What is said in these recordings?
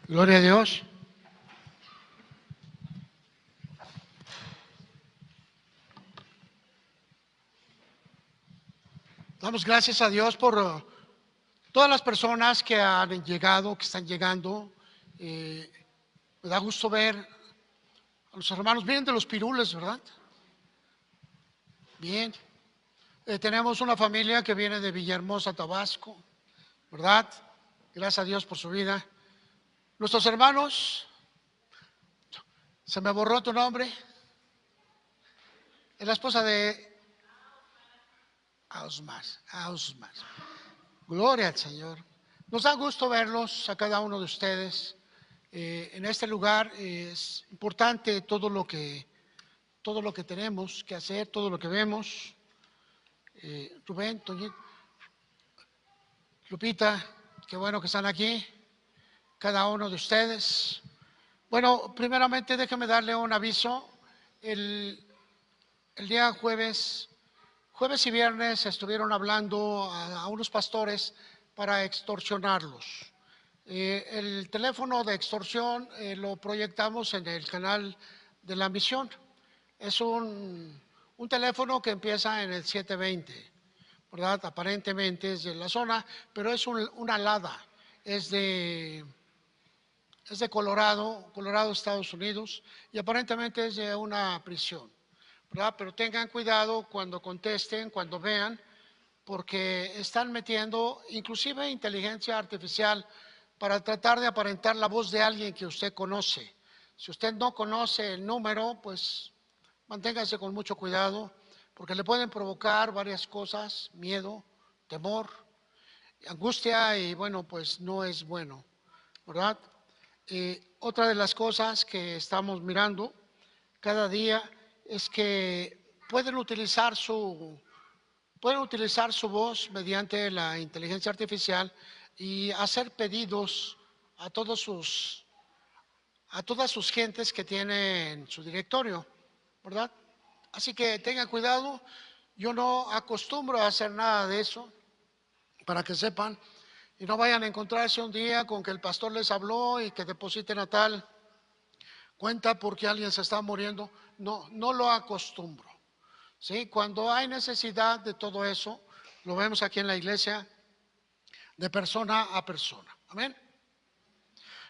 Gloria a Dios. Damos gracias a Dios por todas las personas que han llegado, que están llegando. Me da gusto ver a los hermanos. Vienen de los Pirules, ¿verdad? Bien. Tenemos una familia que viene de Villahermosa, Tabasco, ¿verdad? Gracias a Dios por su vida. Nuestros hermanos, se me borró tu nombre. Es la esposa de Ausmar. Gloria al Señor. Nos da gusto verlos a cada uno de ustedes. En este lugar es importante todo lo que tenemos que hacer, todo lo que vemos. Rubén, Toñito, Lupita, qué bueno que están aquí, cada uno de ustedes. Bueno, primeramente déjeme darle un aviso. El día jueves y viernes estuvieron hablando a unos pastores para extorsionarlos. El teléfono de extorsión lo proyectamos en el canal de la misión. Es un teléfono que empieza en el 720, ¿verdad? Aparentemente es de la zona, pero es una alada, es de Colorado, Estados Unidos, y aparentemente es de una prisión, ¿verdad? Pero tengan cuidado cuando contesten, cuando vean, porque están metiendo inclusive inteligencia artificial para tratar de aparentar la voz de alguien que usted conoce. Si usted no conoce el número, pues manténgase con mucho cuidado, porque le pueden provocar varias cosas: miedo, temor, angustia, y bueno, pues no es bueno, ¿verdad? Otra de las cosas que estamos mirando cada día es que pueden utilizar su voz mediante la inteligencia artificial y hacer pedidos a todas sus gentes que tienen su directorio, ¿verdad? Así que tengan cuidado. Yo no acostumbro a hacer nada de eso, para que sepan, y no vayan a encontrarse un día con que el pastor les habló y que depositen a tal cuenta porque alguien se está muriendo. No lo acostumbro. ¿Sí? Cuando hay necesidad de todo eso, lo vemos aquí en la iglesia, de persona a persona. Amén.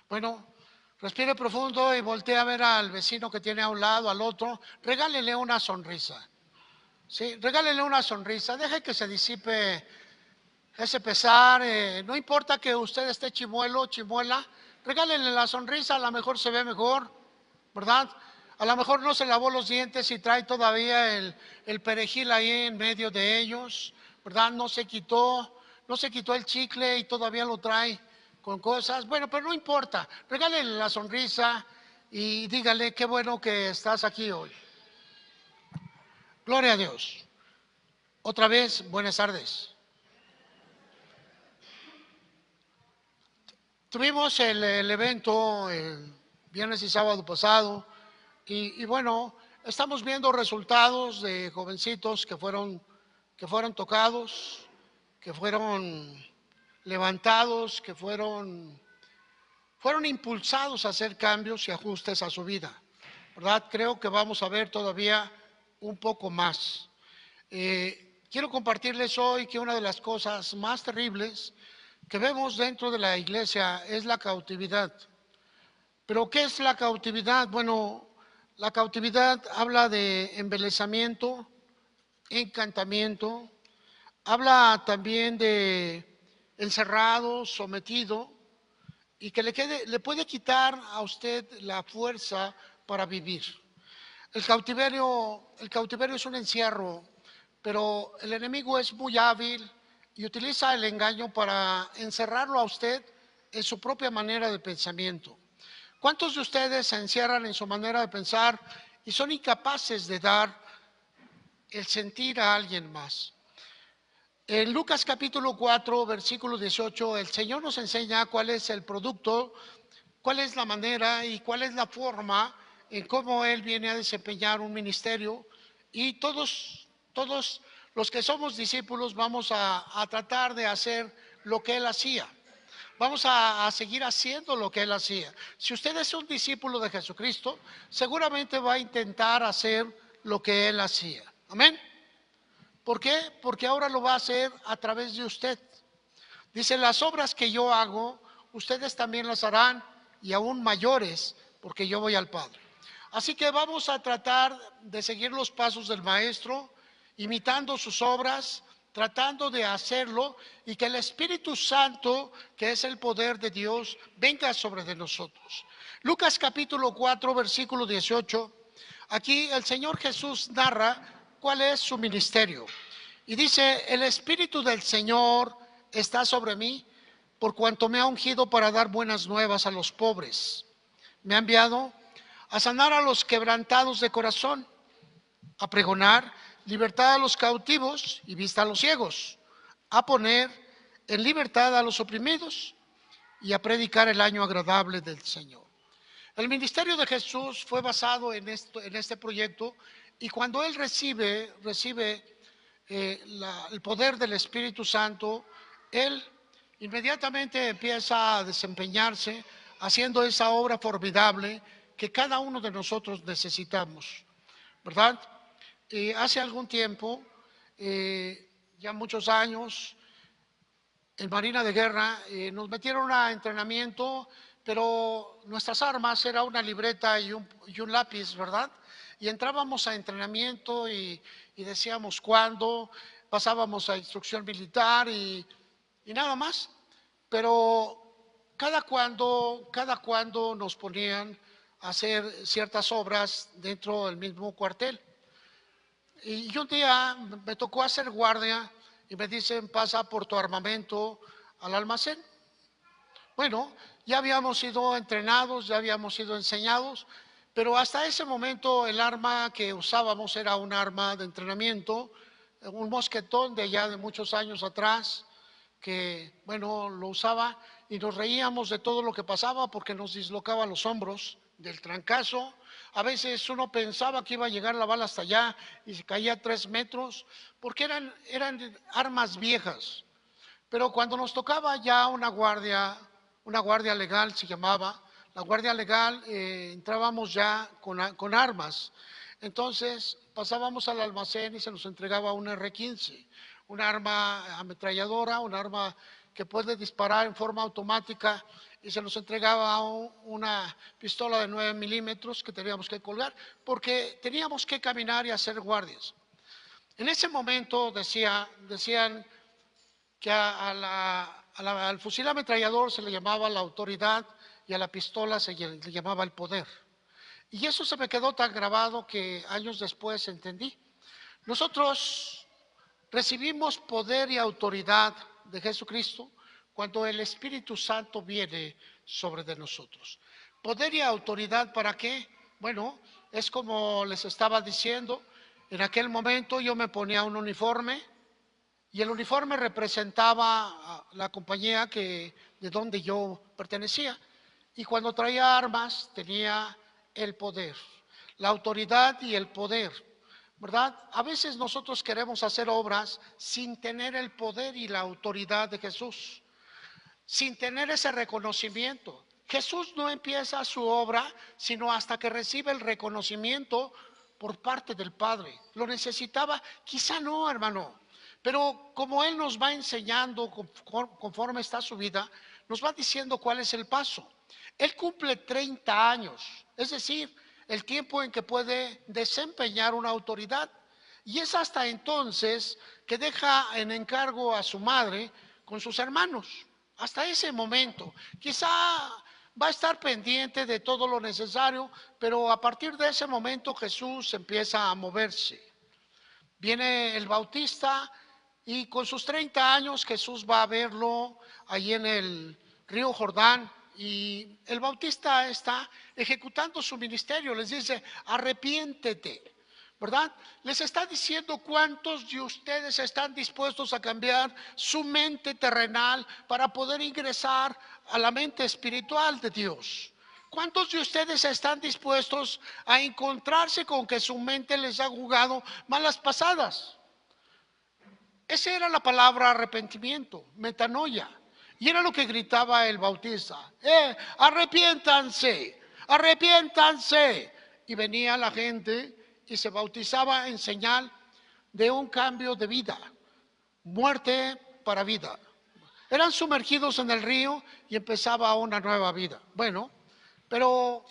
Bueno, respire profundo y voltee a ver al vecino que tiene a un lado, al otro. Regálele una sonrisa. Sí, regálele una sonrisa. Deje que se disipe ese pesar. No importa que usted esté chimuelo, chimuela. Regálele la sonrisa, a lo mejor se ve mejor, ¿verdad? A lo mejor no se lavó los dientes y trae todavía el perejil ahí en medio de ellos, ¿verdad? No se quitó el chicle y todavía lo trae con cosas. Bueno, pero no importa. Regálele la sonrisa y dígale: qué bueno que estás aquí hoy. Gloria a Dios. Otra vez, buenas tardes. Tuvimos el evento el viernes y sábado pasado y bueno, estamos viendo resultados de jovencitos que fueron tocados, que fueron levantados, que fueron impulsados a hacer cambios y ajustes a su vida, ¿verdad? Creo que vamos a ver todavía un poco más. Quiero compartirles hoy que una de las cosas más terribles que vemos dentro de la iglesia es la cautividad. ¿Pero qué es la cautividad? Bueno, la cautividad habla de embelezamiento, encantamiento, habla también de encerrado, sometido, y que le puede quitar a usted la fuerza para vivir. El cautiverio es un encierro, pero el enemigo es muy hábil y utiliza el engaño para encerrarlo a usted en su propia manera de pensamiento. ¿Cuántos de ustedes se encierran en su manera de pensar y son incapaces de dar el sentir a alguien más? En Lucas capítulo 4, versículo 18, el Señor nos enseña cuál es el producto, cuál es la manera y cuál es la forma en cómo Él viene a desempeñar un ministerio, y todos los que somos discípulos vamos a tratar de hacer lo que Él hacía. Vamos a seguir haciendo lo que Él hacía. Si usted es un discípulo de Jesucristo, seguramente va a intentar hacer lo que Él hacía. Amén. ¿Por qué? Porque ahora lo va a hacer a través de usted. Dice, las obras que yo hago, ustedes también las harán y aún mayores, porque yo voy al Padre. Así que vamos a tratar de seguir los pasos del Maestro, imitando sus obras, tratando de hacerlo y que el Espíritu Santo, que es el poder de Dios, venga sobre de nosotros. Lucas capítulo 4, versículo 18. Aquí el Señor Jesús narra cuál es su ministerio. Y dice, el Espíritu del Señor está sobre mí, por cuanto me ha ungido para dar buenas nuevas a los pobres. Me ha enviado a sanar a los quebrantados de corazón, a pregonar libertad a los cautivos y vista a los ciegos, a poner en libertad a los oprimidos y a predicar el año agradable del Señor. El ministerio de Jesús fue basado en este proyecto, y cuando Él recibe el poder del Espíritu Santo, Él inmediatamente empieza a desempeñarse haciendo esa obra formidable que cada uno de nosotros necesitamos, ¿verdad? Hace algún tiempo, ya muchos años, en Marina de Guerra, nos metieron a entrenamiento, pero nuestras armas era una libreta y un lápiz, ¿verdad? Y entrábamos a entrenamiento y decíamos cuándo, pasábamos a instrucción militar y nada más. Pero cada cuando nos ponían a hacer ciertas obras dentro del mismo cuartel. Y un día me tocó hacer guardia y me dicen, pasa por tu armamento al almacén. Bueno, ya habíamos sido entrenados, ya habíamos sido enseñados, pero hasta ese momento el arma que usábamos era un arma de entrenamiento, un mosquetón de allá de muchos años atrás, que, bueno, lo usaba y nos reíamos de todo lo que pasaba porque nos dislocaba los hombros del trancazo. A veces uno pensaba que iba a llegar la bala hasta allá y se caía a 3 metros, porque eran armas viejas. Pero cuando nos tocaba ya una guardia legal se llamaba, la guardia legal, entrábamos ya con armas. Entonces pasábamos al almacén y se nos entregaba un R-15, un arma ametralladora, un arma que puede disparar en forma automática, y se nos entregaba una pistola de 9 milímetros que teníamos que colgar, porque teníamos que caminar y hacer guardias. En ese momento decían que al fusil ametrallador se le llamaba la autoridad y a la pistola se le llamaba el poder. Y eso se me quedó tan grabado que años después entendí. Nosotros recibimos poder y autoridad de Jesucristo cuando el Espíritu Santo viene sobre de nosotros. Poder y autoridad, ¿para qué? Bueno, es como les estaba diciendo, en aquel momento yo me ponía un uniforme y el uniforme representaba a la compañía de donde yo pertenecía, y cuando traía armas tenía el poder, la autoridad y el poder, ¿verdad? A veces nosotros queremos hacer obras sin tener el poder y la autoridad de Jesús, sin tener ese reconocimiento. Jesús no empieza su obra sino hasta que recibe el reconocimiento por parte del Padre. ¿Lo necesitaba? Quizá no, hermano, pero como Él nos va enseñando conforme está su vida, nos va diciendo cuál es el paso. Él cumple 30 años, es decir, el tiempo en que puede desempeñar una autoridad, y es hasta entonces que deja en encargo a su madre con sus hermanos. Hasta ese momento, quizá va a estar pendiente de todo lo necesario, pero a partir de ese momento Jesús empieza a moverse. Viene el Bautista y con sus 30 años Jesús va a verlo allí en el río Jordán, y el Bautista está ejecutando su ministerio. Les dice, arrepiéntete, ¿verdad? Les está diciendo cuántos de ustedes están dispuestos a cambiar su mente terrenal para poder ingresar a la mente espiritual de Dios. ¿Cuántos de ustedes están dispuestos a encontrarse con que su mente les ha jugado malas pasadas? Esa era la palabra arrepentimiento, metanoia. Y era lo que gritaba el bautista: arrepiéntanse, arrepiéntanse. Y venía la gente y se bautizaba en señal de un cambio de vida, muerte para vida. Eran sumergidos en el río y empezaba una nueva vida. Bueno, pero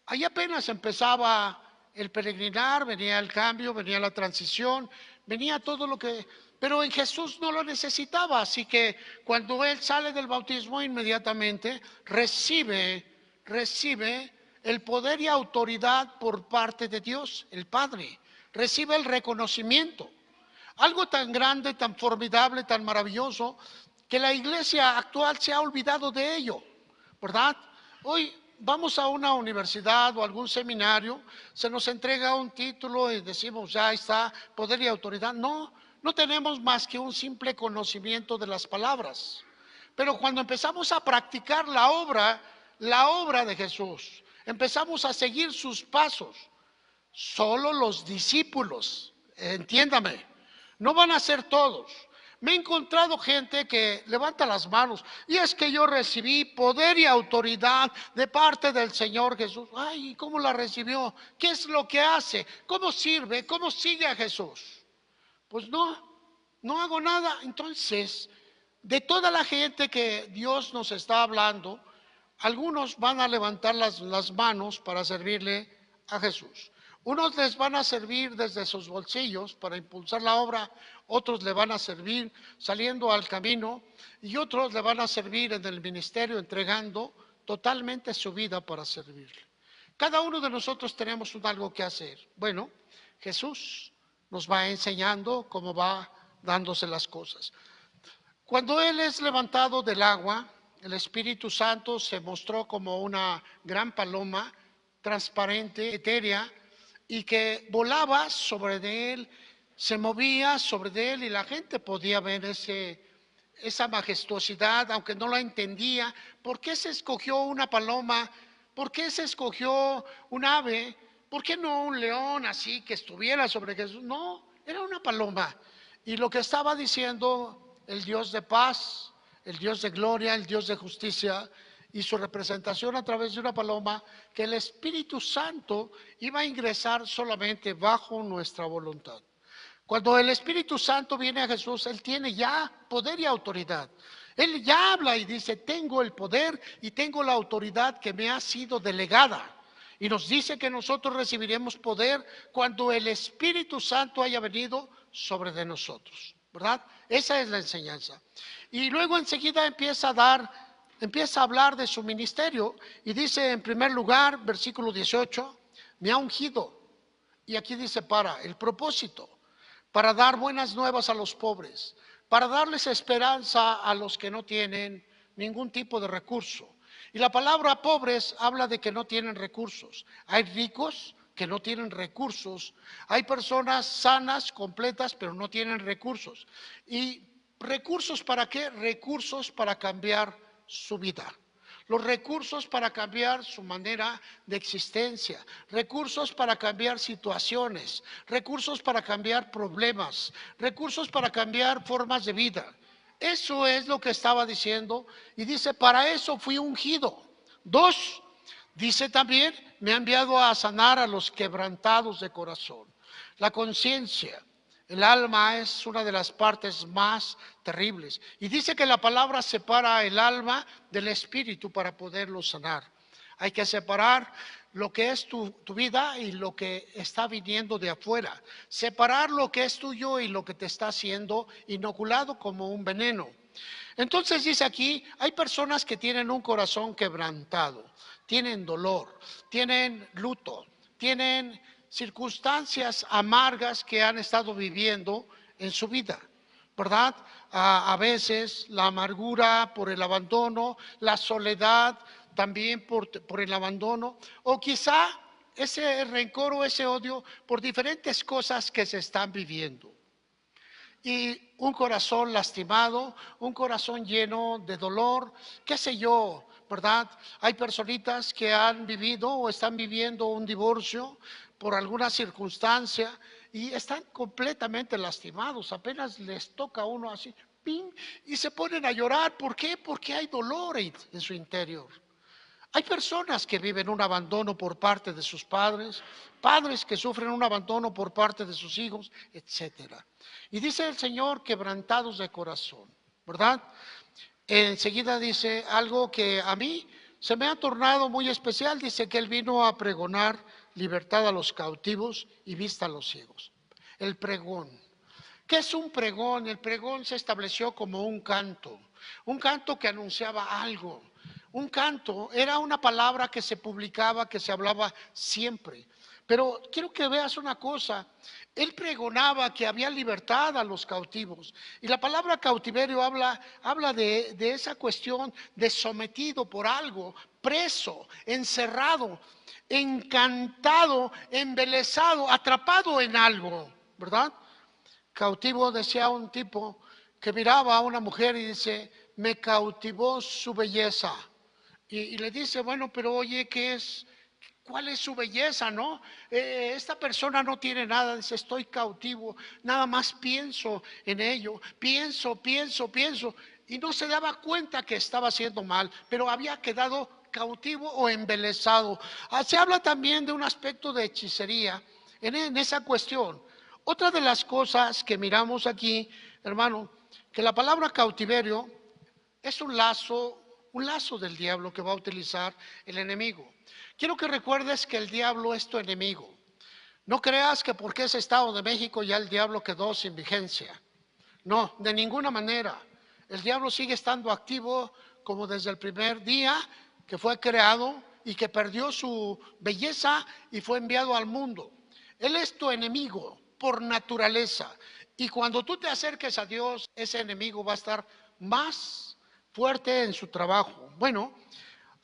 ahí apenas empezaba el peregrinar, venía el cambio, venía la transición, venía todo lo que... Pero en Jesús no lo necesitaba, así que cuando Él sale del bautismo, inmediatamente recibe el poder y autoridad por parte de Dios, el Padre. Recibe el reconocimiento. Algo tan grande, tan formidable, tan maravilloso, que la iglesia actual se ha olvidado de ello, ¿verdad? Hoy vamos a una universidad o algún seminario, se nos entrega un título y decimos: ya está, poder y autoridad. No, no tenemos más que un simple conocimiento de las palabras. Pero cuando empezamos a practicar la obra de Jesús, empezamos a seguir sus pasos, solo los discípulos, entiéndame, no van a ser todos. Me he encontrado gente que levanta las manos: y es que yo recibí poder y autoridad de parte del Señor Jesús. Ay, ¿cómo la recibió? ¿Qué es lo que hace? ¿Cómo sirve? ¿Cómo sigue a Jesús? Pues no hago nada. Entonces, de toda la gente que Dios nos está hablando, algunos van a levantar las manos para servirle a Jesús. Unos les van a servir desde sus bolsillos para impulsar la obra, otros le van a servir saliendo al camino y otros le van a servir en el ministerio entregando totalmente su vida para servirle. Cada uno de nosotros tenemos algo que hacer. Bueno, Jesús nos va enseñando cómo va dándose las cosas. Cuando Él es levantado del agua, el Espíritu Santo se mostró como una gran paloma transparente, etérea, y que volaba sobre de Él, se movía sobre de Él y la gente podía ver esa majestuosidad, aunque no la entendía. ¿Por qué se escogió una paloma? ¿Por qué se escogió un ave? ¿Por qué no un león así que estuviera sobre Jesús? No, era una paloma. Y lo que estaba diciendo el Dios de paz, el Dios de gloria, el Dios de justicia, y su representación a través de una paloma, que el Espíritu Santo iba a ingresar solamente bajo nuestra voluntad. Cuando el Espíritu Santo viene a Jesús, Él tiene ya poder y autoridad. Él ya habla y dice: tengo el poder y tengo la autoridad que me ha sido delegada. Y nos dice que nosotros recibiremos poder cuando el Espíritu Santo haya venido sobre de nosotros, ¿verdad? Esa es la enseñanza. Y luego enseguida empieza a hablar de su ministerio y dice en primer lugar, versículo 18, me ha ungido. Y aquí dice: para el propósito, para dar buenas nuevas a los pobres, para darles esperanza a los que no tienen ningún tipo de recurso. Y la palabra pobres habla de que no tienen recursos. Hay ricos que no tienen recursos, hay personas sanas, completas, pero no tienen recursos. ¿Y recursos para qué? Recursos para cambiar su vida. Los recursos para cambiar su manera de existencia, recursos para cambiar situaciones, recursos para cambiar problemas, recursos para cambiar formas de vida. Eso es lo que estaba diciendo y dice: para eso fui ungido. Dos, dice también: me ha enviado a sanar a los quebrantados de corazón. La conciencia, el alma es una de las partes más terribles. Y dice que la palabra separa el alma del espíritu para poderlo sanar. Hay que separar lo que es tu vida y lo que está viniendo de afuera. Separar lo que es tuyo y lo que te está siendo inoculado como un veneno. Entonces dice aquí: hay personas que tienen un corazón quebrantado, tienen dolor, tienen luto, tienen circunstancias amargas que han estado viviendo en su vida, ¿verdad? A veces la amargura por el abandono, la soledad también por el abandono, o quizá ese rencor o ese odio por diferentes cosas que se están viviendo. Y un corazón lastimado, un corazón lleno de dolor, qué sé yo, ¿verdad? Hay personitas que han vivido o están viviendo un divorcio por alguna circunstancia y están completamente lastimados. Apenas les toca a uno así, ¡pim! Y se ponen a llorar. ¿Por qué? Porque hay dolor en su interior. Hay personas que viven un abandono por parte de sus padres, padres que sufren un abandono por parte de sus hijos, etcétera. Y dice el Señor, quebrantados de corazón, ¿verdad? Enseguida dice algo que a mí se me ha tornado muy especial. Dice que Él vino a pregonar libertad a los cautivos y vista a los ciegos. El pregón. ¿Qué es un pregón? El pregón se estableció como un canto que anunciaba algo. Un canto era una palabra que se publicaba, que se hablaba siempre. Pero quiero que veas una cosa, él pregonaba que había libertad a los cautivos. Y la palabra cautiverio habla de esa cuestión de sometido por algo, preso, encerrado, encantado, embelesado, atrapado en algo, ¿verdad? Cautivo, decía un tipo que miraba a una mujer y dice, me cautivó su belleza. Y le dice, bueno, pero oye, ¿qué es? ¿Cuál es su belleza, no? Esta persona no tiene nada, dice, estoy cautivo, nada más pienso en ello, pienso, y no se daba cuenta que estaba haciendo mal, pero había quedado cautivo o embelesado. Se habla también de un aspecto de hechicería en esa cuestión. Otra de las cosas que miramos aquí, hermano, que la palabra cautiverio es un lazo del diablo que va a utilizar el enemigo. Quiero que recuerdes que el diablo es tu enemigo. No creas que porque es Estado de México ya el diablo quedó sin vigencia. No, de ninguna manera. El diablo sigue estando activo como desde el primer día que fue creado y que perdió su belleza y fue enviado al mundo. Él es tu enemigo por naturaleza. Y cuando tú te acerques a Dios, ese enemigo va a estar más fuerte en su trabajo. Bueno,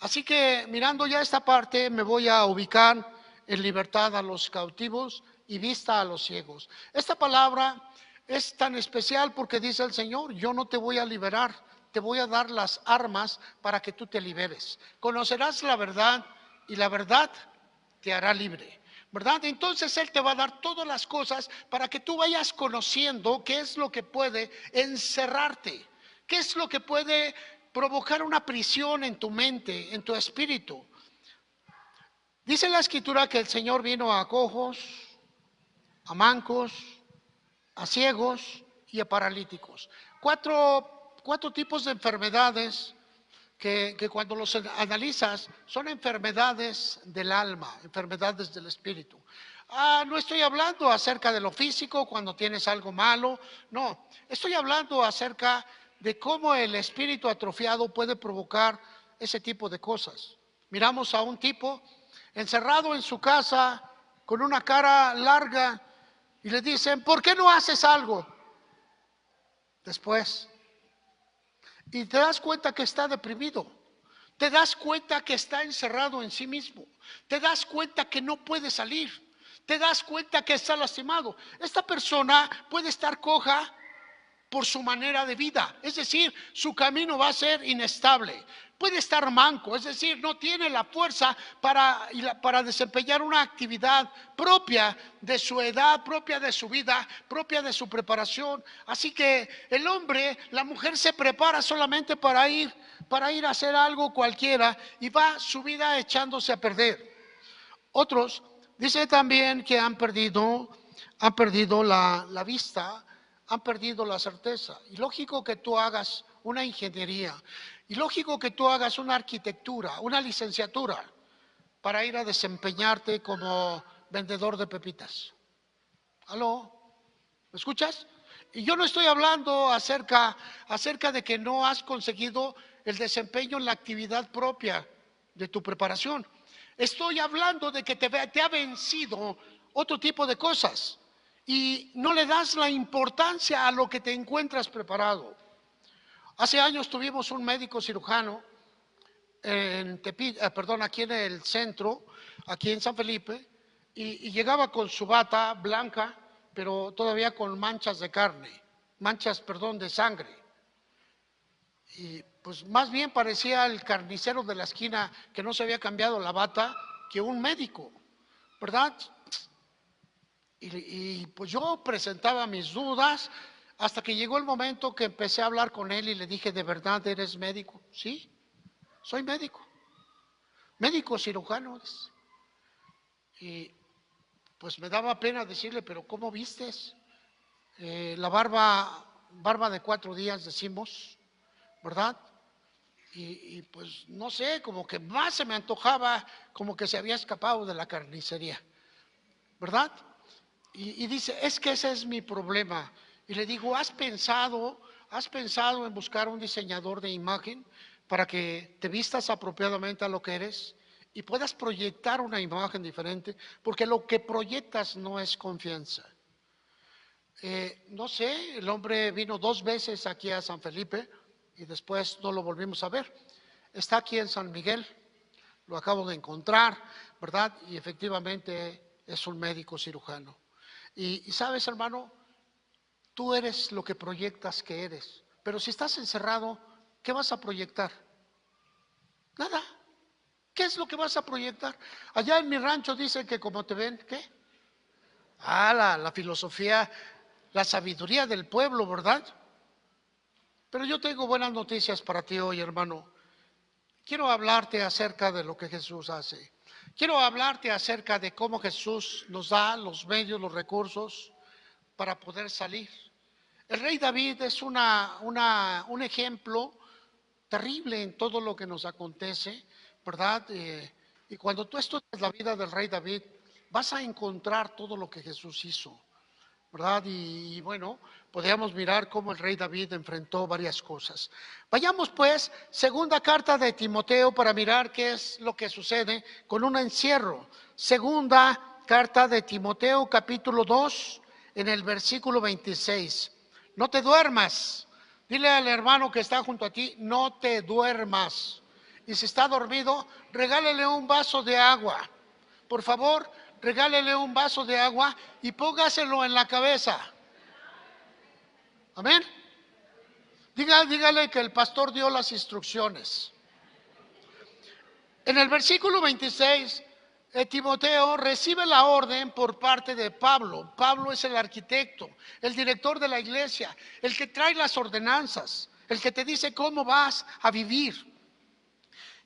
así que mirando ya esta parte, me voy a ubicar en libertad a los cautivos y vista a los ciegos. Esta palabra es tan especial porque dice el Señor, yo no te voy a liberar, te voy a dar las armas para que tú te liberes. Conocerás la verdad y la verdad te hará libre, ¿verdad? Entonces Él te va a dar todas las cosas para que tú vayas conociendo qué es lo que puede encerrarte, qué es lo que puede provocar una prisión en tu mente, en tu espíritu. Dice la Escritura que el Señor vino a cojos, a mancos, a ciegos y a paralíticos. Cuatro tipos de enfermedades que cuando los analizas son enfermedades del alma, enfermedades del espíritu. No estoy hablando acerca de lo físico cuando tienes algo malo, no, estoy hablando acerca de cómo el espíritu atrofiado puede provocar ese tipo de cosas. Miramos a un tipo encerrado en su casa con una cara larga y le dicen, ¿por qué no haces algo? Después, y te das cuenta que está deprimido, te das cuenta que está encerrado en sí mismo, te das cuenta que no puede salir, te das cuenta que está lastimado. Esta persona puede estar coja por su manera de vida, es decir, su camino va a ser inestable. Puede estar manco, es decir, no tiene la fuerza para desempeñar una actividad propia de su edad, propia de su vida, propia de su preparación. Así que el hombre, la mujer se prepara solamente para ir a hacer algo cualquiera y va su vida echándose a perder. Otros dice también que han perdido la vista, han perdido la certeza. Y lógico que tú hagas una ingeniería, y lógico que tú hagas una arquitectura, una licenciatura, para ir a desempeñarte como vendedor de pepitas. ¿Aló? ¿Me escuchas? Y yo no estoy hablando acerca de que no has conseguido el desempeño en la actividad propia de tu preparación. Estoy hablando de que te ha vencido otro tipo de cosas y no le das la importancia a lo que te encuentras preparado. Hace años tuvimos un médico cirujano aquí en el centro, aquí en San Felipe, y llegaba con su bata blanca, pero todavía con manchas de carne, de sangre. Y pues más bien parecía el carnicero de la esquina que no se había cambiado la bata que un médico, ¿verdad? Y pues yo presentaba mis dudas, hasta que llegó el momento que empecé a hablar con él y le dije, ¿de verdad eres médico? Sí, soy médico, médico cirujano. Y pues me daba pena decirle, pero ¿cómo vistes? La barba de 4 días decimos, ¿verdad? Y pues no sé, como que más se me antojaba, como que se había escapado de la carnicería, ¿verdad? Y dice, es que ese es mi problema. Y le digo, ¿has pensado en buscar un diseñador de imagen para que te vistas apropiadamente a lo que eres y puedas proyectar una imagen diferente? Porque lo que proyectas no es confianza. No sé, el hombre vino 2 veces aquí a San Felipe y después no lo volvimos a ver. Está aquí en San Miguel, lo acabo de encontrar, ¿verdad? Y efectivamente es un médico cirujano. Y sabes, hermano, tú eres lo que proyectas que eres. Pero si estás encerrado, ¿qué vas a proyectar? Nada. ¿Qué es lo que vas a proyectar? Allá en mi rancho dicen que como te ven, ¿qué? La filosofía, la sabiduría del pueblo, ¿verdad? Pero yo tengo buenas noticias para ti hoy, hermano. Quiero hablarte acerca de lo que Jesús hace. Quiero hablarte acerca de cómo Jesús nos da los medios, los recursos para poder salir. El rey David es un ejemplo terrible en todo lo que nos acontece, ¿verdad? Y cuando tú estudias la vida del rey David, vas a encontrar todo lo que Jesús hizo, ¿verdad? Y bueno, podríamos mirar cómo el rey David enfrentó varias cosas. Vayamos pues, segunda carta de Timoteo, para mirar qué es lo que sucede con un encierro. Segunda carta de Timoteo, capítulo 2, en el versículo 26. No te duermas. Dile al hermano que está junto a ti, no te duermas. Y si está dormido, regálele un vaso de agua. Por favor, regálele un vaso de agua y póngaselo en la cabeza. Amén. Dígale que el pastor dio las instrucciones. En el versículo 26, Timoteo recibe la orden por parte de Pablo. Pablo es el arquitecto, el director de la iglesia, el que trae las ordenanzas, el que te dice cómo vas a vivir.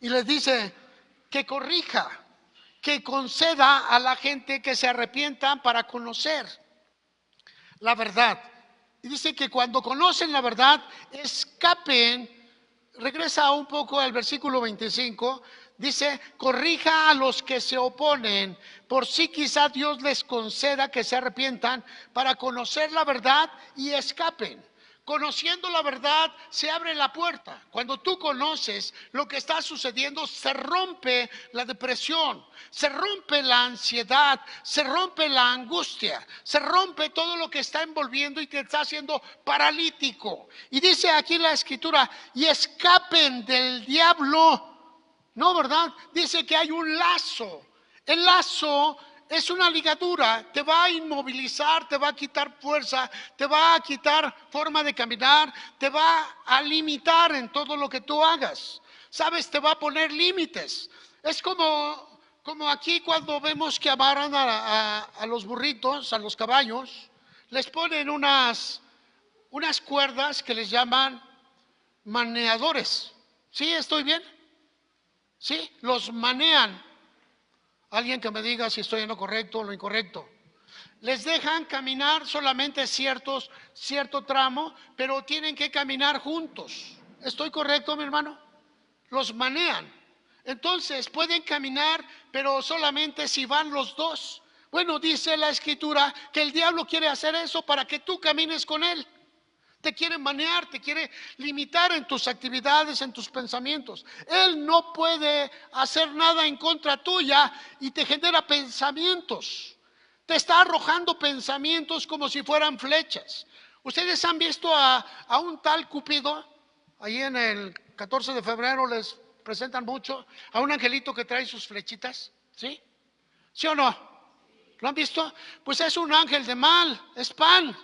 Y les dice que corrija, que conceda a la gente que se arrepientan para conocer la verdad. Y dice que cuando conocen la verdad, escapen. Regresa un poco al versículo 25. Dice, corrija a los que se oponen, por si quizá Dios les conceda que se arrepientan para conocer la verdad y escapen. Conociendo la verdad se abre la puerta. Cuando tú conoces lo que está sucediendo, se rompe la depresión, se rompe la ansiedad, se rompe la angustia, se rompe todo lo que está envolviendo y te está haciendo paralítico. Y dice aquí la escritura, y escapen del diablo. No, ¿verdad? Dice que hay un lazo. El lazo es una ligadura, te va a inmovilizar, te va a quitar fuerza, te va a quitar forma de caminar, te va a limitar en todo lo que tú hagas. ¿Sabes? Te va a poner límites. Es como aquí cuando vemos que amarran a los burritos, a los caballos, les ponen unas cuerdas que les llaman maneadores. ¿Sí? ¿Estoy bien? ¿Sí? Los manean. Alguien que me diga si estoy en lo correcto o lo incorrecto. Les dejan caminar solamente cierto tramo, pero tienen que caminar juntos. ¿Estoy correcto, mi hermano? Los manean. Entonces pueden caminar, pero solamente si van los dos. Bueno, dice la escritura que el diablo quiere hacer eso para que tú camines con él. Te quiere manear, te quiere limitar en tus actividades, en tus pensamientos. Él no puede hacer nada en contra tuya y te genera pensamientos. Te está arrojando pensamientos como si fueran flechas. ¿Ustedes han visto a un tal Cupido? Ahí en el 14 de febrero les presentan mucho a un angelito que trae sus flechitas. ¿Sí? ¿Sí o no? ¿Lo han visto? Pues es un ángel de mal, es pan.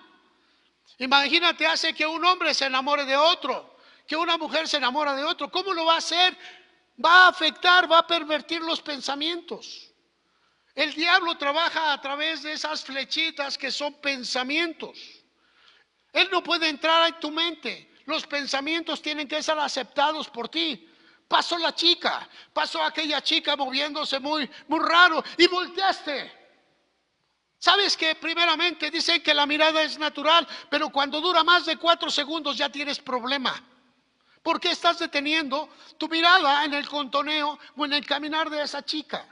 Imagínate, hace que un hombre se enamore de otro, que una mujer se enamora de otro. ¿Cómo lo va a hacer? Va a afectar, va a pervertir los pensamientos. El diablo trabaja a través de esas flechitas que son pensamientos. Él no puede entrar en tu mente. Los pensamientos tienen que ser aceptados por ti. Pasó la chica, pasó aquella chica moviéndose muy raro y volteaste. ¿Sabes que primeramente dicen que la mirada es natural, pero cuando dura más de 4 segundos ya tienes problema? ¿Por qué estás deteniendo tu mirada en el contoneo o en el caminar de esa chica?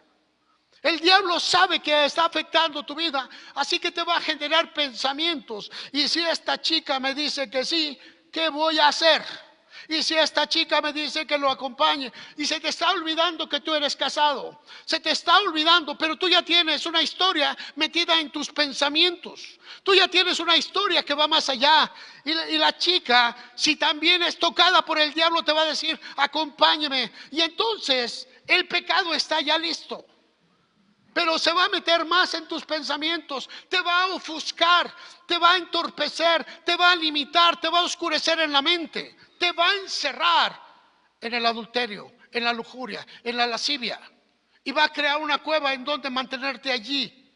El diablo sabe que está afectando tu vida, así que te va a generar pensamientos. Y si esta chica me dice que sí, ¿qué voy a hacer? Y si esta chica me dice que lo acompañe, y se te está olvidando que tú eres casado, se te está olvidando, pero tú ya tienes una historia metida en tus pensamientos. Tú ya tienes una historia que va más allá. Y la chica, si también es tocada por el diablo, te va a decir, acompáñeme. Y entonces el pecado está ya listo. Pero se va a meter más en tus pensamientos, te va a ofuscar, te va a entorpecer, te va a limitar, te va a oscurecer en la mente, te va a encerrar en el adulterio, en la lujuria, en la lascivia. Y va a crear una cueva en donde mantenerte allí.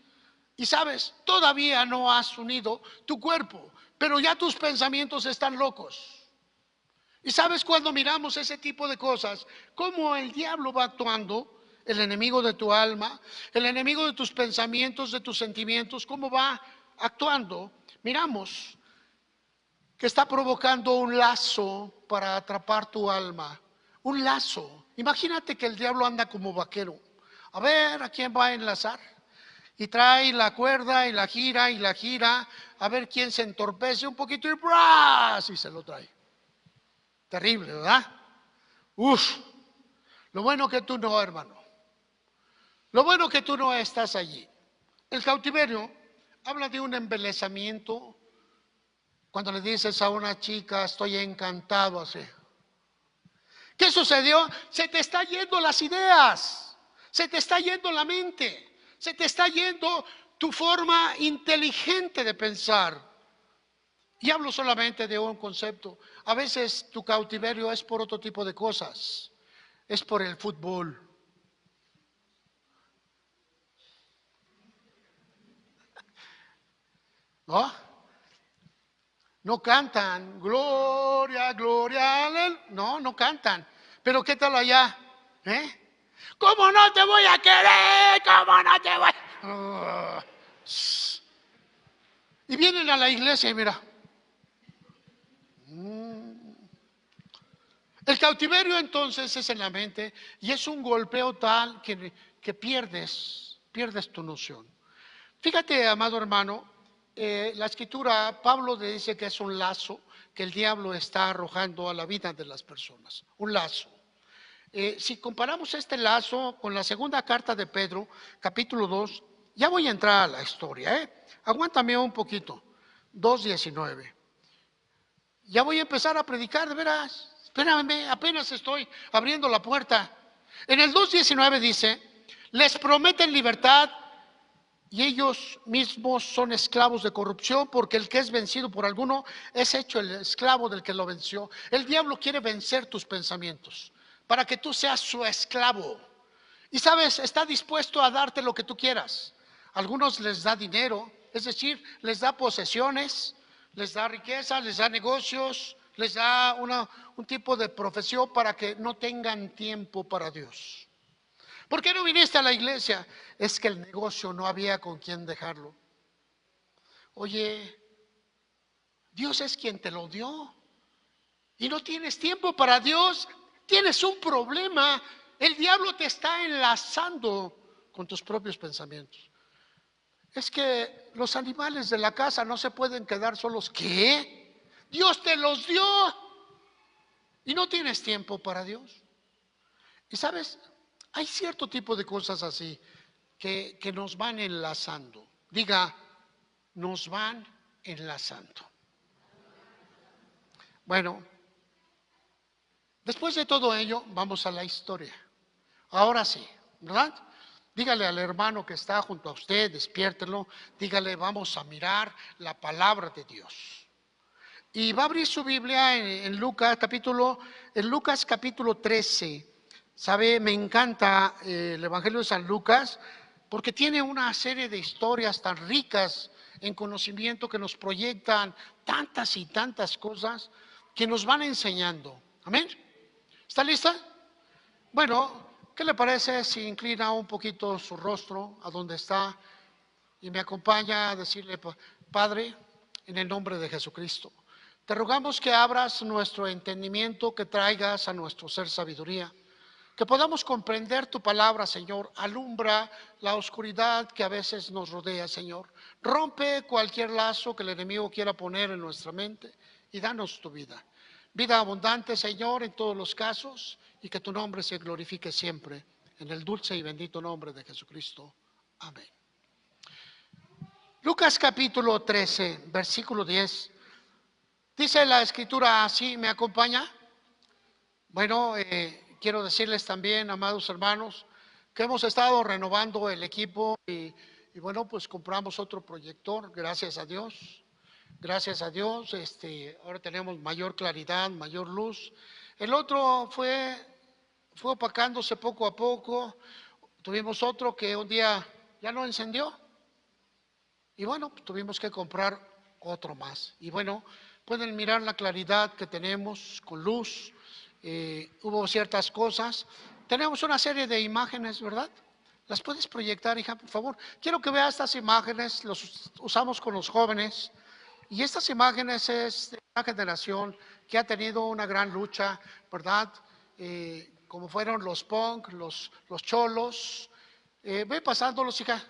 Y sabes, todavía no has unido tu cuerpo, pero ya tus pensamientos están locos. Y sabes, cuando miramos ese tipo de cosas, cómo el diablo va actuando, el enemigo de tu alma, el enemigo de tus pensamientos, de tus sentimientos, cómo va actuando, miramos que está provocando un lazo para atrapar tu alma. Un lazo. Imagínate que el diablo anda como vaquero. A ver, ¿a quién va a enlazar? Y trae la cuerda y la gira, a ver quién se entorpece un poquito y ¡bras! Y se lo trae. Terrible, ¿verdad? Uf, lo bueno que tú no, hermano. Lo bueno que tú no estás allí. El cautiverio habla de un embelezamiento. Cuando le dices a una chica, estoy encantado así. ¿Qué sucedió? Se te está yendo las ideas, se te está yendo la mente, se te está yendo tu forma inteligente de pensar. Y hablo solamente de un concepto. A veces tu cautiverio es por otro tipo de cosas. Es por el fútbol. ¿No? No cantan, gloria, gloria, no, no cantan. Pero ¿qué tal allá? ¿Cómo no te voy a querer? ¿Cómo no te voy? Y vienen a la iglesia y mira. El cautiverio entonces es en la mente y es un golpeo tal que pierdes tu noción. Fíjate, amado hermano, la escritura, Pablo le dice que es un lazo que el diablo está arrojando a la vida de las personas, un lazo. Si comparamos este lazo con la segunda carta de Pedro, capítulo 2, ya voy a entrar a la historia, aguántame un poquito, 2:19. Ya voy a empezar a predicar, de veras, espérame, apenas estoy abriendo la puerta. En el 2:19 dice, les prometen libertad y ellos mismos son esclavos de corrupción, porque el que es vencido por alguno es hecho el esclavo del que lo venció. El diablo quiere vencer tus pensamientos para que tú seas su esclavo. Y sabes, está dispuesto a darte lo que tú quieras. A algunos les da dinero, es decir, les da posesiones, les da riqueza, les da negocios, les da un tipo de profesión para que no tengan tiempo para Dios. ¿Por qué no viniste a la iglesia? Es que el negocio no había con quién dejarlo. Oye, Dios es quien te lo dio y no tienes tiempo para Dios. Tienes un problema. El diablo te está enlazando con tus propios pensamientos. Es que los animales de la casa no se pueden quedar solos. ¿Qué? Dios te los dio y no tienes tiempo para Dios. Y sabes, hay cierto tipo de cosas así que nos van enlazando. Diga, nos van enlazando. Bueno, después de todo ello, vamos a la historia. Ahora sí, ¿verdad? Dígale al hermano que está junto a usted, despiértelo, dígale, vamos a mirar la palabra de Dios. Y va a abrir su Biblia en Lucas capítulo 13. Sabe, me encanta el Evangelio de San Lucas porque tiene una serie de historias tan ricas en conocimiento, que nos proyectan tantas y tantas cosas que nos van enseñando. Amén. ¿Está lista? Bueno, ¿qué le parece si inclina un poquito su rostro a donde está y me acompaña a decirle: Padre, en el nombre de Jesucristo, te rogamos que abras nuestro entendimiento, que traigas a nuestro ser sabiduría, que podamos comprender tu palabra, Señor. Alumbra la oscuridad que a veces nos rodea, Señor. Rompe cualquier lazo que el enemigo quiera poner en nuestra mente y danos tu vida. Vida abundante, Señor, en todos los casos, y que tu nombre se glorifique siempre. En el dulce y bendito nombre de Jesucristo. Amén. Lucas capítulo 13, versículo 10. Dice la escritura así, ¿me acompaña? Bueno, quiero decirles también, amados hermanos, que hemos estado renovando el equipo y bueno, pues compramos otro proyector, gracias a Dios. Gracias a Dios, ahora tenemos mayor claridad, mayor luz. El otro fue opacándose poco a poco. Tuvimos otro que un día ya no encendió. Y bueno, tuvimos que comprar otro más. Y bueno, pueden mirar la claridad que tenemos con luz. Hubo ciertas cosas. Tenemos una serie de imágenes, ¿verdad? ¿Las puedes proyectar, hija, por favor? Quiero que vea estas imágenes, los usamos con los jóvenes. Y estas imágenes es de una generación que ha tenido una gran lucha, ¿verdad? Como fueron los punk, los cholos. Ve pasándolos, hija.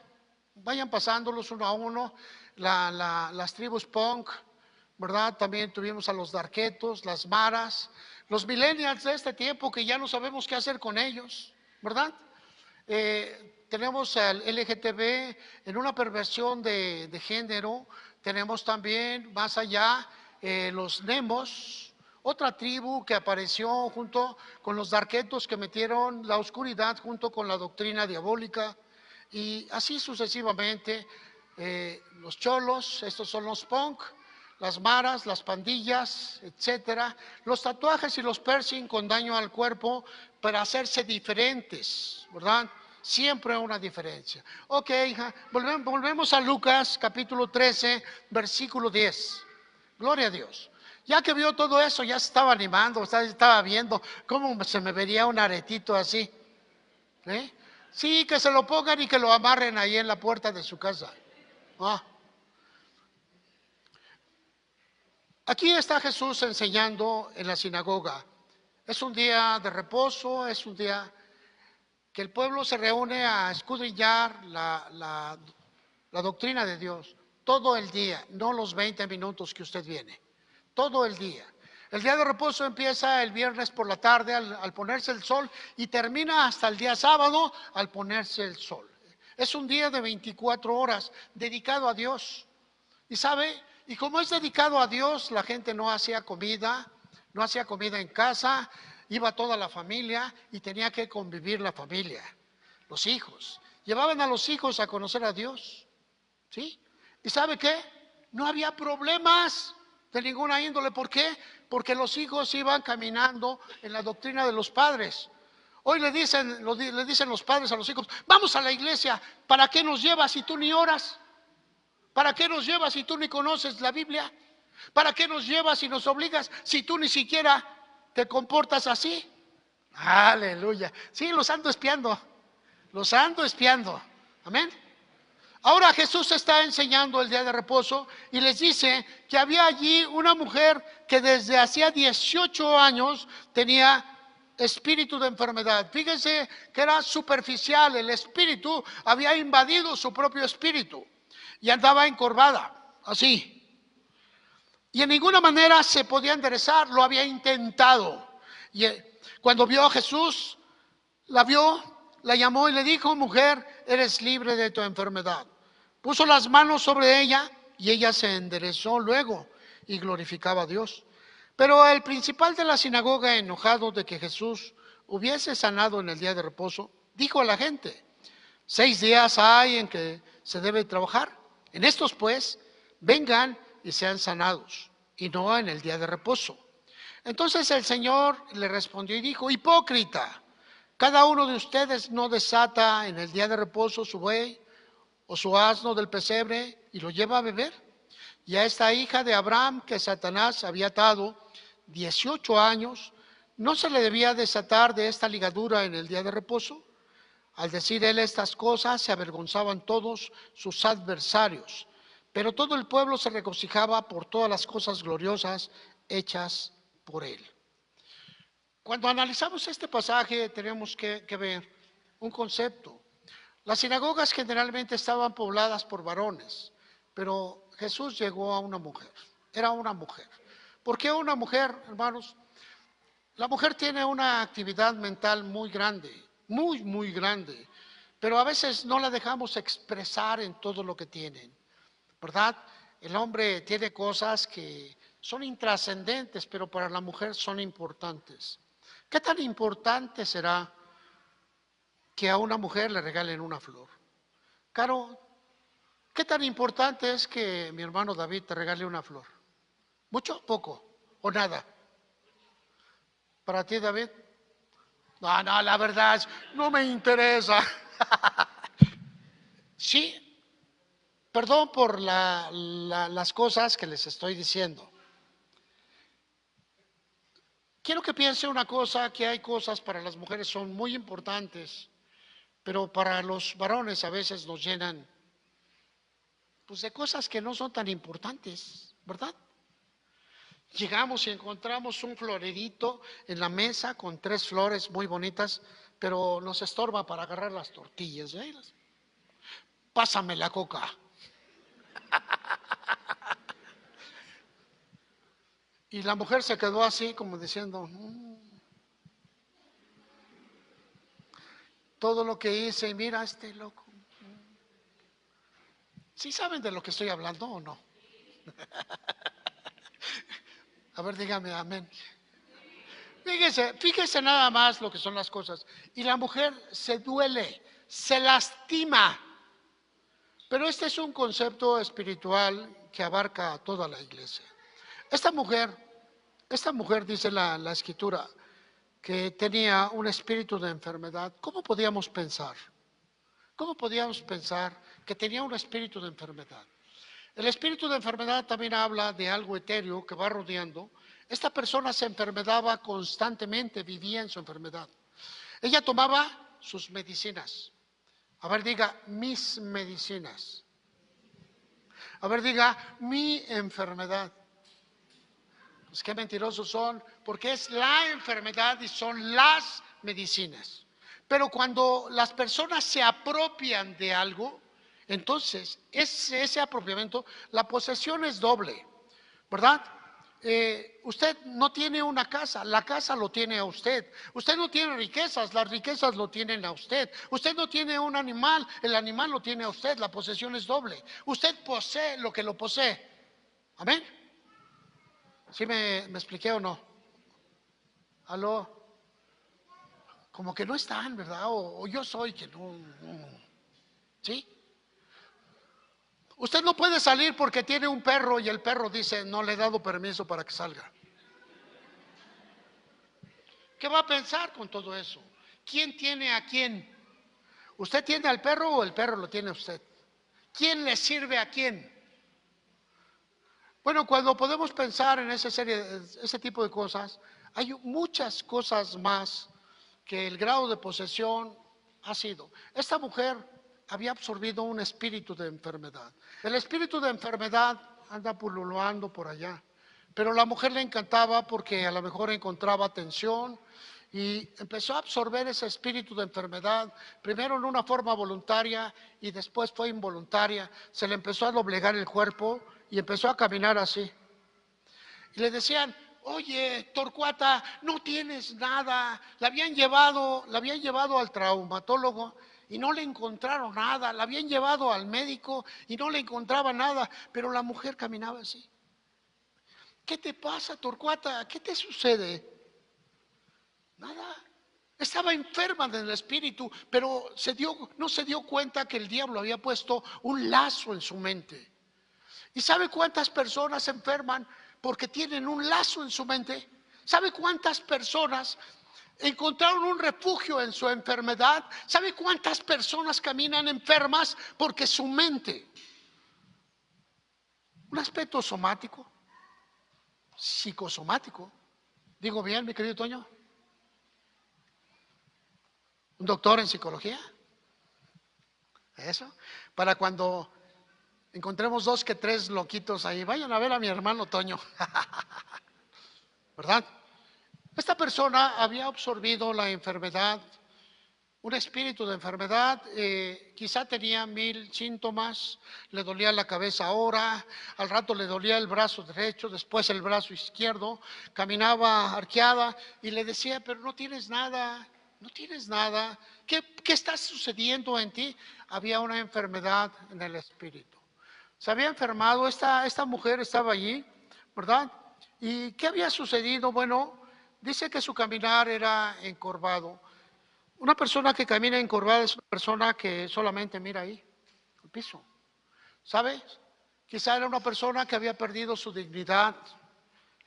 Vayan pasándolos uno a uno. Las tribus punk, ¿verdad? También tuvimos a los darquetos, las maras, los millennials de este tiempo que ya no sabemos qué hacer con ellos, ¿verdad? Tenemos al LGTB en una perversión de género. Tenemos también más allá los Nemos, otra tribu que apareció junto con los darquetos que metieron la oscuridad junto con la doctrina diabólica, y así sucesivamente. Los cholos, estos son los punk, las maras, las pandillas, etcétera. Los tatuajes y los piercing con daño al cuerpo para hacerse diferentes, ¿verdad? Siempre una diferencia. Ok, hija, volvemos a Lucas capítulo 13, versículo 10. Gloria a Dios. Ya que vio todo eso, ya se estaba animando, estaba viendo cómo se me vería un aretito así. Sí, que se lo pongan y que lo amarren ahí en la puerta de su casa. Aquí está Jesús enseñando en la sinagoga. Es un día de reposo, es un día que el pueblo se reúne a escudriñar la doctrina de Dios todo el día, no los 20 minutos que usted viene, todo el día. El día de reposo empieza el viernes por la tarde al ponerse el sol y termina hasta el día sábado al ponerse el sol. Es un día de 24 horas dedicado a Dios. Y sabe, y como es dedicado a Dios, la gente no hacía comida en casa. Iba toda la familia y tenía que convivir la familia, los hijos. Llevaban a los hijos a conocer a Dios, ¿sí? ¿Y sabe qué? No había problemas de ninguna índole. ¿Por qué? Porque los hijos iban caminando en la doctrina de los padres. Hoy le dicen los padres a los hijos: vamos a la iglesia. ¿Para qué nos llevas si tú ni oras? ¿Para qué nos llevas si tú ni conoces la Biblia? ¿Para qué nos llevas y nos obligas si tú ni siquiera te comportas así? Aleluya. Sí, los ando espiando. Amén. Ahora Jesús está enseñando el día de reposo y les dice que había allí una mujer que desde hacía 18 años tenía espíritu de enfermedad. Fíjense que era superficial, el espíritu había invadido su propio espíritu y andaba encorvada, así. Y en ninguna manera se podía enderezar, lo había intentado. Y cuando vio a Jesús, la vio, la llamó y le dijo: mujer, eres libre de tu enfermedad. Puso las manos sobre ella y ella se enderezó luego y glorificaba a Dios. Pero el principal de la sinagoga, enojado de que Jesús hubiese sanado en el día de reposo, dijo a la gente: 6 días hay en que se debe trabajar. En estos pues, vengan y sean sanados, y no en el día de reposo. Entonces el Señor le respondió y dijo: hipócrita, cada uno de ustedes no desata en el día de reposo su buey o su asno del pesebre y lo lleva a beber? Y a esta hija de Abraham que Satanás había atado 18 años, ¿no se le debía desatar de esta ligadura en el día de reposo? Al decir él estas cosas, se avergonzaban todos sus adversarios, pero todo el pueblo se regocijaba por todas las cosas gloriosas hechas por él. Cuando analizamos este pasaje tenemos que ver un concepto. Las sinagogas generalmente estaban pobladas por varones, pero Jesús llegó a una mujer, era una mujer. ¿Por qué una mujer, hermanos? La mujer tiene una actividad mental muy grande, muy grande, pero a veces no la dejamos expresar en todo lo que tienen, ¿verdad? El hombre tiene cosas que son intrascendentes, pero para la mujer son importantes. ¿Qué tan importante será que a una mujer le regalen una flor? Caro, ¿qué tan importante es que mi hermano David te regale una flor? ¿Mucho, poco o nada? ¿Para ti, David? No, la verdad, no me interesa. Sí, perdón por las cosas que les estoy diciendo. Quiero que piense una cosa, que hay cosas para las mujeres son muy importantes, pero para los varones a veces nos llenan pues de cosas que no son tan importantes, ¿verdad? Llegamos y encontramos un florerito en la mesa con 3 flores muy bonitas, pero nos estorba para agarrar las tortillas. Pásame la coca. Y la mujer se quedó así como diciendo, todo lo que hice y mira este loco. ¿Sí saben de lo que estoy hablando o no? A ver, dígame amén. Fíjese nada más lo que son las cosas. Y la mujer se duele, se lastima. Pero este es un concepto espiritual que abarca a toda la iglesia. Esta mujer dice la escritura, que tenía un espíritu de enfermedad. ¿Cómo podíamos pensar? ¿Cómo podíamos pensar que tenía un espíritu de enfermedad? El espíritu de enfermedad también habla de algo etéreo que va rodeando. Esta persona se enfermaba constantemente, vivía en su enfermedad. Ella tomaba sus medicinas. A ver, diga, mis medicinas. A ver, diga, mi enfermedad. Pues qué mentirosos son, porque es la enfermedad y son las medicinas. Pero cuando las personas se apropian de algo, entonces ese apropiamiento, la posesión es doble, ¿verdad? Usted no tiene una casa, la casa lo tiene a usted. Usted no tiene riquezas, las riquezas lo tienen a usted. Usted no tiene un animal, el animal lo tiene a usted, la posesión es doble. Usted posee lo que lo posee. Amén. ¿Sí me expliqué o no? ¿Aló? Como que no están, ¿verdad? O yo soy que no. ¿Sí? Usted no puede salir porque tiene un perro y el perro dice, no le he dado permiso para que salga. ¿Qué va a pensar con todo eso? ¿Quién tiene a quién? ¿Usted tiene al perro o el perro lo tiene a usted? ¿Quién le sirve a quién? Bueno, cuando podemos pensar en ese tipo de cosas, hay muchas cosas más que el grado de posesión ha sido. Esta mujer había absorbido un espíritu de enfermedad. El espíritu de enfermedad anda pululando por allá, pero la mujer le encantaba porque a lo mejor encontraba atención y empezó a absorber ese espíritu de enfermedad, primero en una forma voluntaria y después fue involuntaria. Se le empezó a doblegar el cuerpo y empezó a caminar así. Y le decían, oye, Torcuata, no tienes nada. La habían llevado al traumatólogo y no le encontraron nada. La habían llevado al médico y no le encontraba nada. Pero la mujer caminaba así. ¿Qué te pasa, Torcuata? ¿Qué te sucede? Nada. Estaba enferma del espíritu, pero no se dio cuenta que el diablo había puesto un lazo en su mente. ¿Y sabe cuántas personas se enferman porque tienen un lazo en su mente? ¿Sabe cuántas personas encontraron un refugio en su enfermedad. ¿Sabe cuántas personas caminan enfermas? Porque su mente, un aspecto somático, psicosomático, digo bien, mi querido Toño, un doctor en psicología, eso, para cuando encontremos 2 que 3 loquitos ahí, vayan a ver a mi hermano Toño, ¿verdad? Esta persona había absorbido la enfermedad, un espíritu de enfermedad, quizá tenía 1000 síntomas, le dolía la cabeza ahora, al rato le dolía el brazo derecho, después el brazo izquierdo, caminaba arqueada y le decía, pero no tienes nada, no tienes nada, ¿qué está sucediendo en ti? Había una enfermedad en el espíritu. Se había enfermado, esta mujer estaba allí, ¿verdad? ¿Y qué había sucedido? Bueno, dice que su caminar era encorvado. Una persona que camina encorvada es una persona que solamente mira ahí, el piso. ¿Sabes? Quizá era una persona que había perdido su dignidad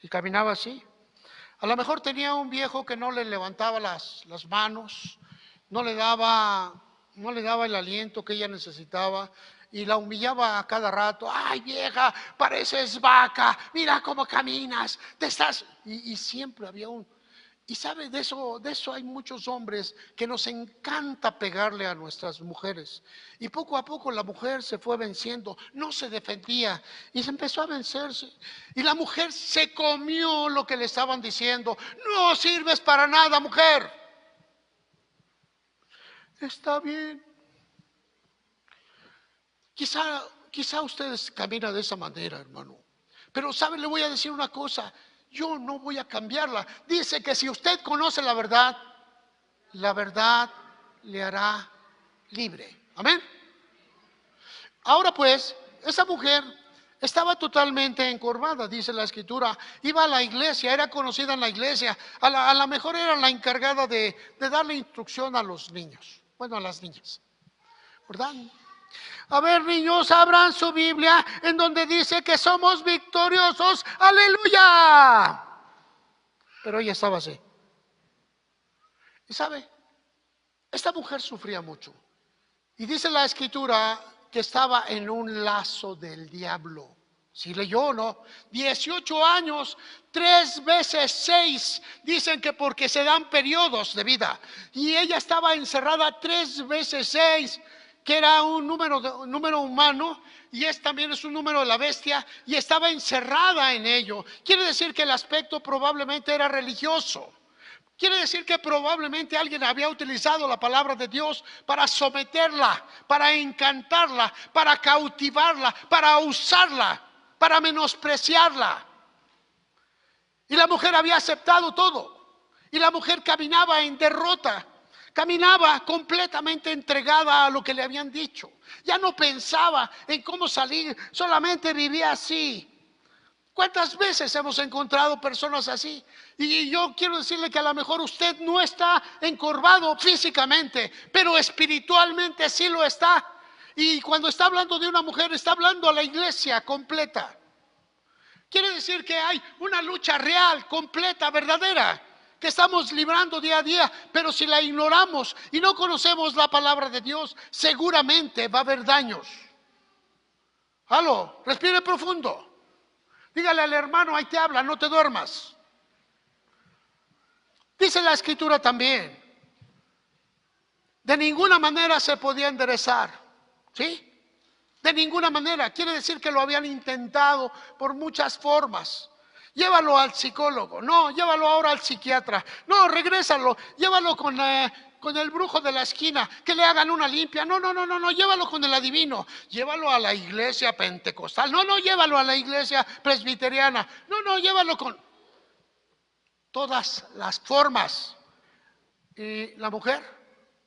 y caminaba así. A lo mejor tenía un viejo que no le levantaba las manos, no le daba el aliento que ella necesitaba y la humillaba a cada rato. ¡Ay, vieja, pareces vaca! ¡Mira cómo caminas! ¡Te estás! Y siempre había un... Y sabe, de eso hay muchos hombres que nos encanta pegarle a nuestras mujeres. Y poco a poco la mujer se fue venciendo, no se defendía y se empezó a vencerse. Y la mujer se comió lo que le estaban diciendo. No sirves para nada, mujer. Está bien. Quizá ustedes caminan de esa manera, hermano. Pero sabe, le voy a decir una cosa. Yo no voy a cambiarla. Dice que si usted conoce la verdad le hará libre. Amén. Ahora pues, esa mujer estaba totalmente encorvada, dice la escritura. Iba a la iglesia, era conocida en la iglesia. A la mejor era la encargada de darle instrucción a los niños. Bueno, a las niñas, ¿verdad? A ver, niños, abran su Biblia en donde dice que somos victoriosos. ¡Aleluya! Pero ella estaba así. Y sabe, esta mujer sufría mucho. Y dice la escritura que estaba en un lazo del diablo. ¿Sí leyó o no? 18 años, 3 veces 6. Dicen que porque se dan periodos de vida. Y ella estaba encerrada 3 veces 6. Que era un número humano y también es un número de la bestia y estaba encerrada en ello. Quiere decir que el aspecto probablemente era religioso. Quiere decir que probablemente alguien había utilizado la palabra de Dios para someterla, para encantarla, para cautivarla, para usarla, para menospreciarla. Y la mujer había aceptado todo. Y la mujer caminaba en derrota. Caminaba completamente entregada a lo que le habían dicho. Ya no pensaba en cómo salir, solamente vivía así. ¿Cuántas veces hemos encontrado personas así? Y yo quiero decirle que a lo mejor usted no está encorvado físicamente, pero espiritualmente sí lo está. Y cuando está hablando de una mujer, está hablando a la iglesia completa. Quiere decir que hay una lucha real, completa, verdadera, que estamos librando día a día, pero si la ignoramos y no conocemos la palabra de Dios, seguramente va a haber daños. Aló, respire profundo. Dígale al hermano, ahí te habla, no te duermas. Dice la escritura también, de ninguna manera se podía enderezar, ¿sí? De ninguna manera, quiere decir que lo habían intentado por muchas formas. Llévalo al psicólogo, no, llévalo ahora al psiquiatra, no, regrésalo, llévalo con el brujo de la esquina, que le hagan una limpia, no, llévalo con el adivino, llévalo a la iglesia pentecostal, no, llévalo a la iglesia presbiteriana, no, llévalo con todas las formas. ¿Y la mujer?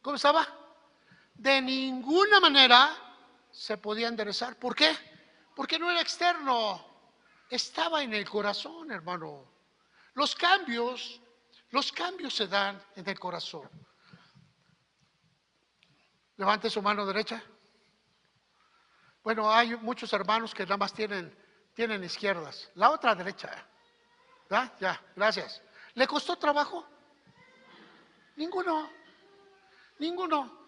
¿Cómo estaba? De ninguna manera se podía enderezar. ¿Por qué? Porque no era externo, estaba en el corazón, hermano. Los cambios se dan en el corazón. Levante su mano derecha. Bueno, hay muchos hermanos que nada más tienen izquierdas. La otra derecha. ¿Ya? Ya, gracias. ¿Le costó trabajo? Ninguno, ninguno.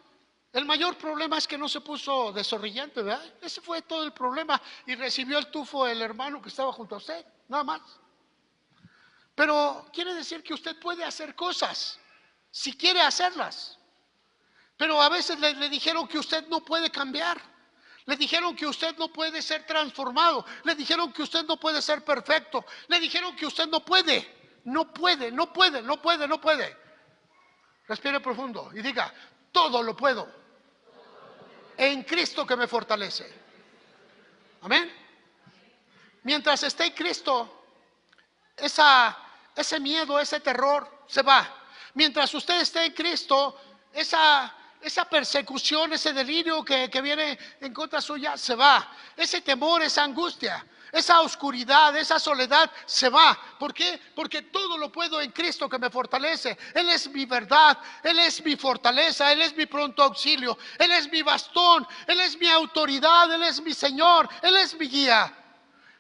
El mayor problema es que no se puso de sonriente, ¿verdad? Ese fue todo el problema. Y recibió el tufo el hermano que estaba junto a usted, nada más. Pero quiere decir que usted puede hacer cosas, si quiere hacerlas. Pero a veces le dijeron que usted no puede cambiar. Le dijeron que usted no puede ser transformado. Le dijeron que usted no puede ser perfecto. Le dijeron que usted no puede. No puede, no puede, no puede, no puede. Respire profundo y diga, todo lo puedo en Cristo que me fortalece. Amén. Mientras esté en Cristo, ese miedo, ese terror se va. Mientras usted esté en Cristo, esa persecución, ese delirio que viene en contra suya, se va. Ese temor, esa angustia, esa oscuridad, esa soledad, se va. ¿Por qué? Porque todo lo puedo en Cristo que me fortalece. Él es mi verdad, Él es mi fortaleza, Él es mi pronto auxilio, Él es mi bastón, Él es mi autoridad, Él es mi Señor, Él es mi guía.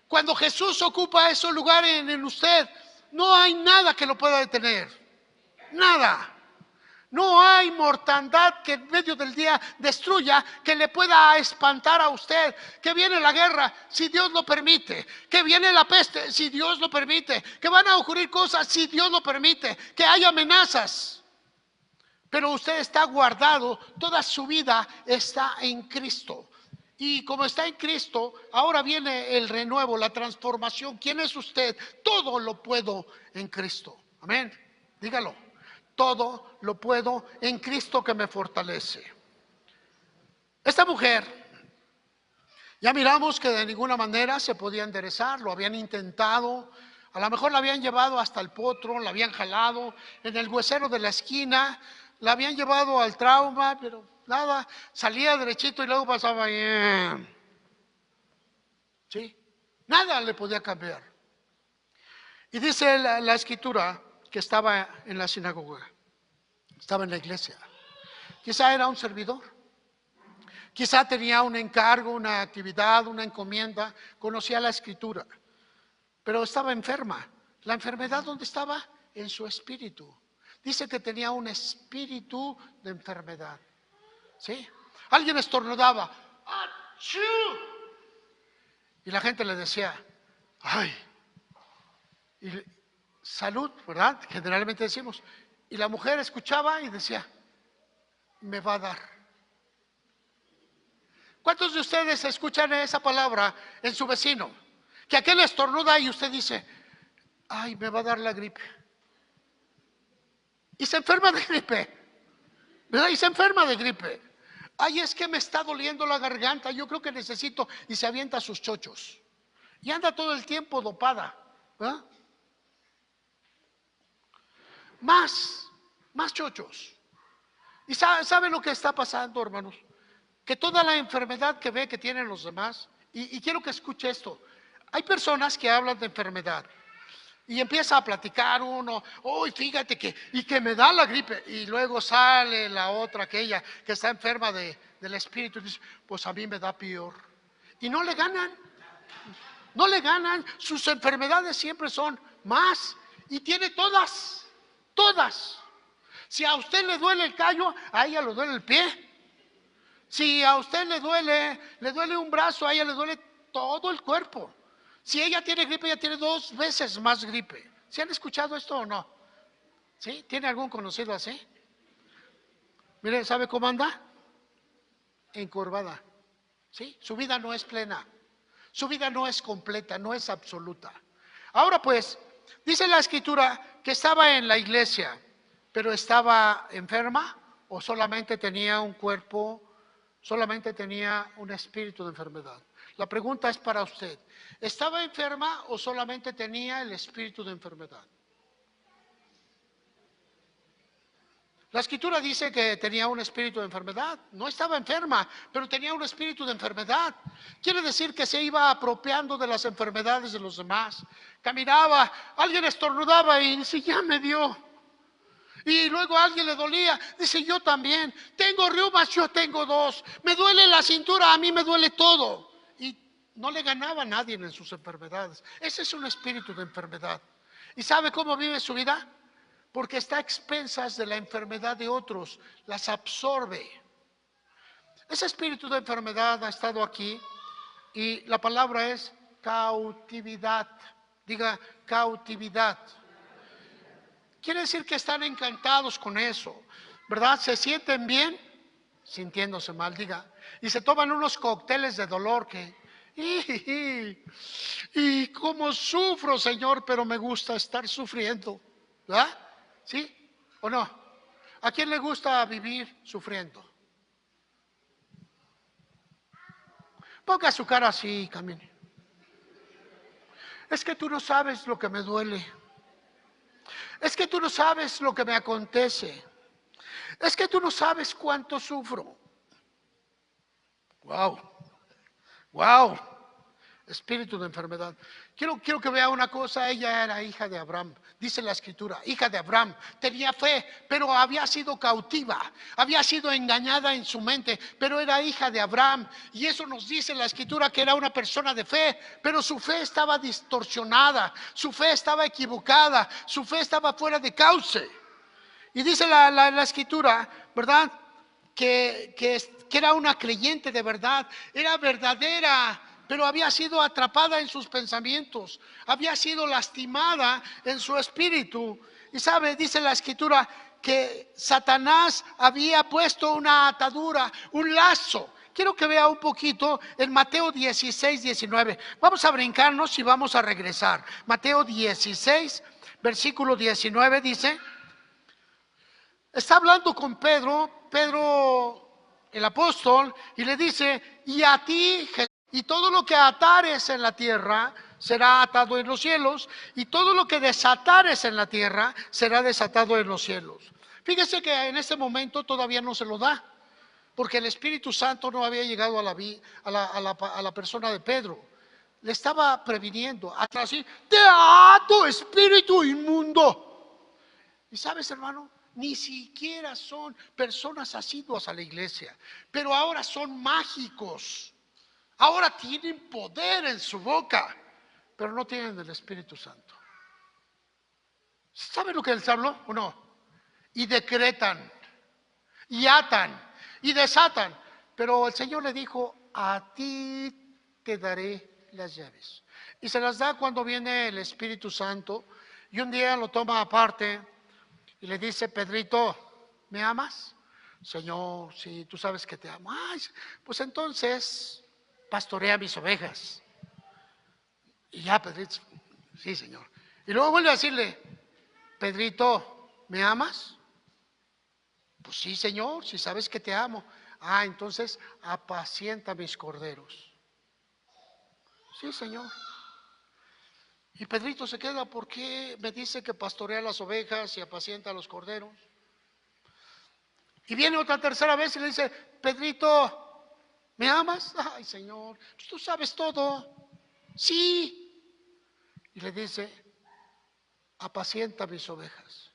Cuando Jesús ocupa ese lugar en usted, no hay nada que lo pueda detener. Nada. No hay mortandad que en medio del día destruya, que le pueda espantar a usted. Que viene la guerra, si Dios lo permite. Que viene la peste, si Dios lo permite. Que van a ocurrir cosas, si Dios lo permite. Que hay amenazas. Pero usted está guardado, toda su vida está en Cristo. Y como está en Cristo, ahora viene el renuevo, la transformación. ¿Quién es usted? Todo lo puedo en Cristo. Amén. Dígalo. Todo lo puedo en Cristo que me fortalece. Esta mujer, ya miramos que de ninguna manera se podía enderezar, lo habían intentado, a lo mejor la habían llevado hasta el potro, la habían jalado en el huesero de la esquina, la habían llevado al trauma, pero nada, salía derechito y luego pasaba bien. ¿Sí? Nada le podía cambiar. Y dice la escritura que estaba en la sinagoga, estaba en la iglesia. Quizá era un servidor, quizá tenía un encargo, una actividad, una encomienda, conocía la escritura, pero estaba enferma. ¿La enfermedad dónde estaba? En su espíritu. Dice que tenía un espíritu de enfermedad. ¿Sí? Alguien estornudaba, ¡achú! Y la gente le decía, ¡ay! Y salud, ¿verdad? Generalmente decimos. Y la mujer escuchaba y decía, me va a dar. ¿Cuántos de ustedes escuchan esa palabra en su vecino? Que aquel estornuda y usted dice, ay, me va a dar la gripe. Y se enferma de gripe, ¿verdad? Y se enferma de gripe. Ay, es que me está doliendo la garganta, yo creo que necesito, y se avienta sus chochos. Y anda todo el tiempo dopada, ¿verdad? Más chochos. ¿Y sabe lo que está pasando, hermanos? Que toda la enfermedad que ve que tienen los demás, y quiero que escuche esto, hay personas que hablan de enfermedad y empieza a platicar uno, uy, fíjate que me da la gripe, y luego sale la otra, aquella que está enferma del espíritu, y dice, pues a mí me da peor. Y no le ganan, sus enfermedades siempre son más, y tiene todas. Si a usted le duele el callo, a ella le duele el pie. Si a usted le duele un brazo, a ella le duele todo el cuerpo. Si ella tiene gripe, ella tiene 2 veces más gripe. ¿Se han escuchado esto o no? ¿Sí? ¿Tiene algún conocido así? Mire, ¿sabe cómo anda? Encorvada. ¿Sí? Su vida no es plena. Su vida no es completa, no es absoluta. Ahora pues, dice la escritura que estaba en la iglesia, pero estaba enferma o solamente tenía un cuerpo, solamente tenía un espíritu de enfermedad. La pregunta es para usted, ¿estaba enferma o solamente tenía el espíritu de enfermedad? La escritura dice que tenía un espíritu de enfermedad, no estaba enferma, pero tenía un espíritu de enfermedad. Quiere decir que se iba apropiando de las enfermedades de los demás. Caminaba, alguien estornudaba y dice, ya me dio. Y luego a alguien le dolía, dice, yo también. Tengo reumas, yo tengo 2. Me duele la cintura, a mí me duele todo. Y no le ganaba a nadie en sus enfermedades. Ese es un espíritu de enfermedad. ¿Y sabe cómo vive su vida? porque está a expensas de la enfermedad de otros, las absorbe. Ese espíritu de enfermedad ha estado aquí y la palabra es cautividad. Diga cautividad. Quiere decir que están encantados con eso, ¿verdad? Se sienten bien sintiéndose mal, diga. Y se toman unos cócteles de dolor que... Y cómo sufro, Señor, pero me gusta estar sufriendo, ¿verdad? ¿Sí o no? ¿A quién le gusta vivir sufriendo? Ponga su cara así y camine. Es que tú no sabes lo que me duele. Es que tú no sabes lo que me acontece. Es que tú no sabes cuánto sufro. Wow. Wow. Espíritu de enfermedad. Quiero que vea una cosa. Ella era hija de Abraham. Dice la escritura, hija de Abraham. Tenía fe, pero había sido cautiva. Había sido engañada en su mente, pero era hija de Abraham. Y eso nos dice la escritura que era una persona de fe, pero su fe estaba distorsionada. Su fe estaba equivocada. Su fe estaba fuera de cauce. Y dice la escritura, ¿verdad? Que era una creyente de verdad. Era verdadera, pero había sido atrapada en sus pensamientos, había sido lastimada en su espíritu. Y sabe, dice la escritura que Satanás había puesto una atadura, un lazo. Quiero que vea un poquito en Mateo 16, 19. Vamos a brincarnos y vamos a regresar. Mateo 16, versículo 19 dice, está hablando con Pedro el apóstol, y le dice, y a ti, y todo lo que atares en la tierra será atado en los cielos, y todo lo que desatares en la tierra será desatado en los cielos. Fíjese que en este momento todavía no se lo da, porque el Espíritu Santo no había llegado a la persona de Pedro. Le estaba previniendo, atrás, te ato, espíritu inmundo. Y sabes, hermano, ni siquiera son personas asiduas a la iglesia, pero ahora son mágicos. Ahora tienen poder en su boca, pero no tienen el Espíritu Santo. ¿Saben lo que les habló o no? Y decretan, y atan, y desatan. Pero el Señor le dijo, a ti te daré las llaves. Y se las da cuando viene el Espíritu Santo. Y un día lo toma aparte y le dice, Pedrito, ¿me amas? Señor, sí, tú sabes que te amo. Ay, pues entonces pastorea mis ovejas. Y ya, Pedrito, sí, Señor. Y luego vuelve a decirle, Pedrito, ¿me amas? Pues sí, Señor, si sabes que te amo. Ah, entonces apacienta mis corderos. Sí, Señor. Y Pedrito se queda, ¿por qué me dice que pastorea las ovejas y apacienta los corderos? Y viene otra tercera vez y le dice, Pedrito, ¿me amas? Ay, Señor, tú sabes todo. Sí. Y le dice, apacienta mis ovejas.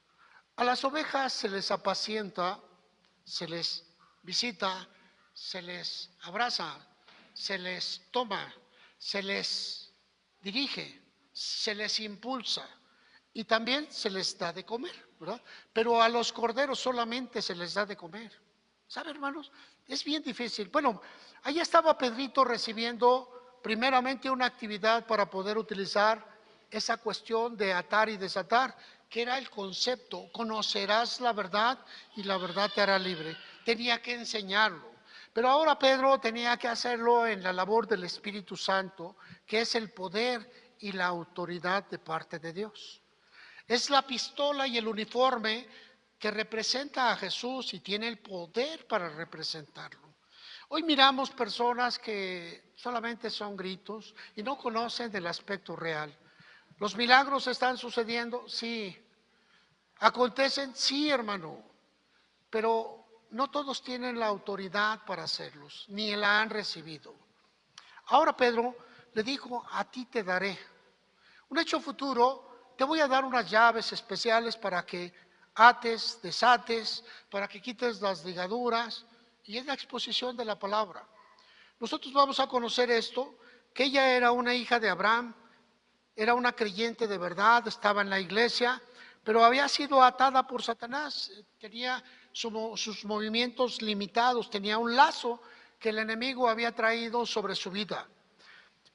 A las ovejas se les apacienta, se les visita, se les abraza, se les toma, se les dirige, se les impulsa y también se les da de comer, ¿verdad? Pero a los corderos solamente se les da de comer. ¿Sabe, hermanos? Es bien difícil. Bueno, ahí estaba Pedrito recibiendo primeramente una actividad para poder utilizar esa cuestión de atar y desatar, que era el concepto, conocerás la verdad y la verdad te hará libre. Tenía que enseñarlo. Pero ahora Pedro tenía que hacerlo en la labor del Espíritu Santo, que es el poder y la autoridad de parte de Dios. Es la pistola y el uniforme que representa a Jesús y tiene el poder para representarlo. Hoy miramos personas que solamente son gritos y no conocen del aspecto real. ¿Los milagros están sucediendo? Sí. ¿Acontecen? Sí, hermano. Pero no todos tienen la autoridad para hacerlos, ni la han recibido. Ahora Pedro le dijo, a ti te daré. Un hecho futuro, te voy a dar unas llaves especiales para que ates, desates, para que quites las ligaduras, y es la exposición de la palabra. Nosotros vamos a conocer esto, que ella era una hija de Abraham, era una creyente de verdad, estaba en la iglesia, pero había sido atada por Satanás, tenía sus movimientos limitados, tenía un lazo que el enemigo había traído sobre su vida.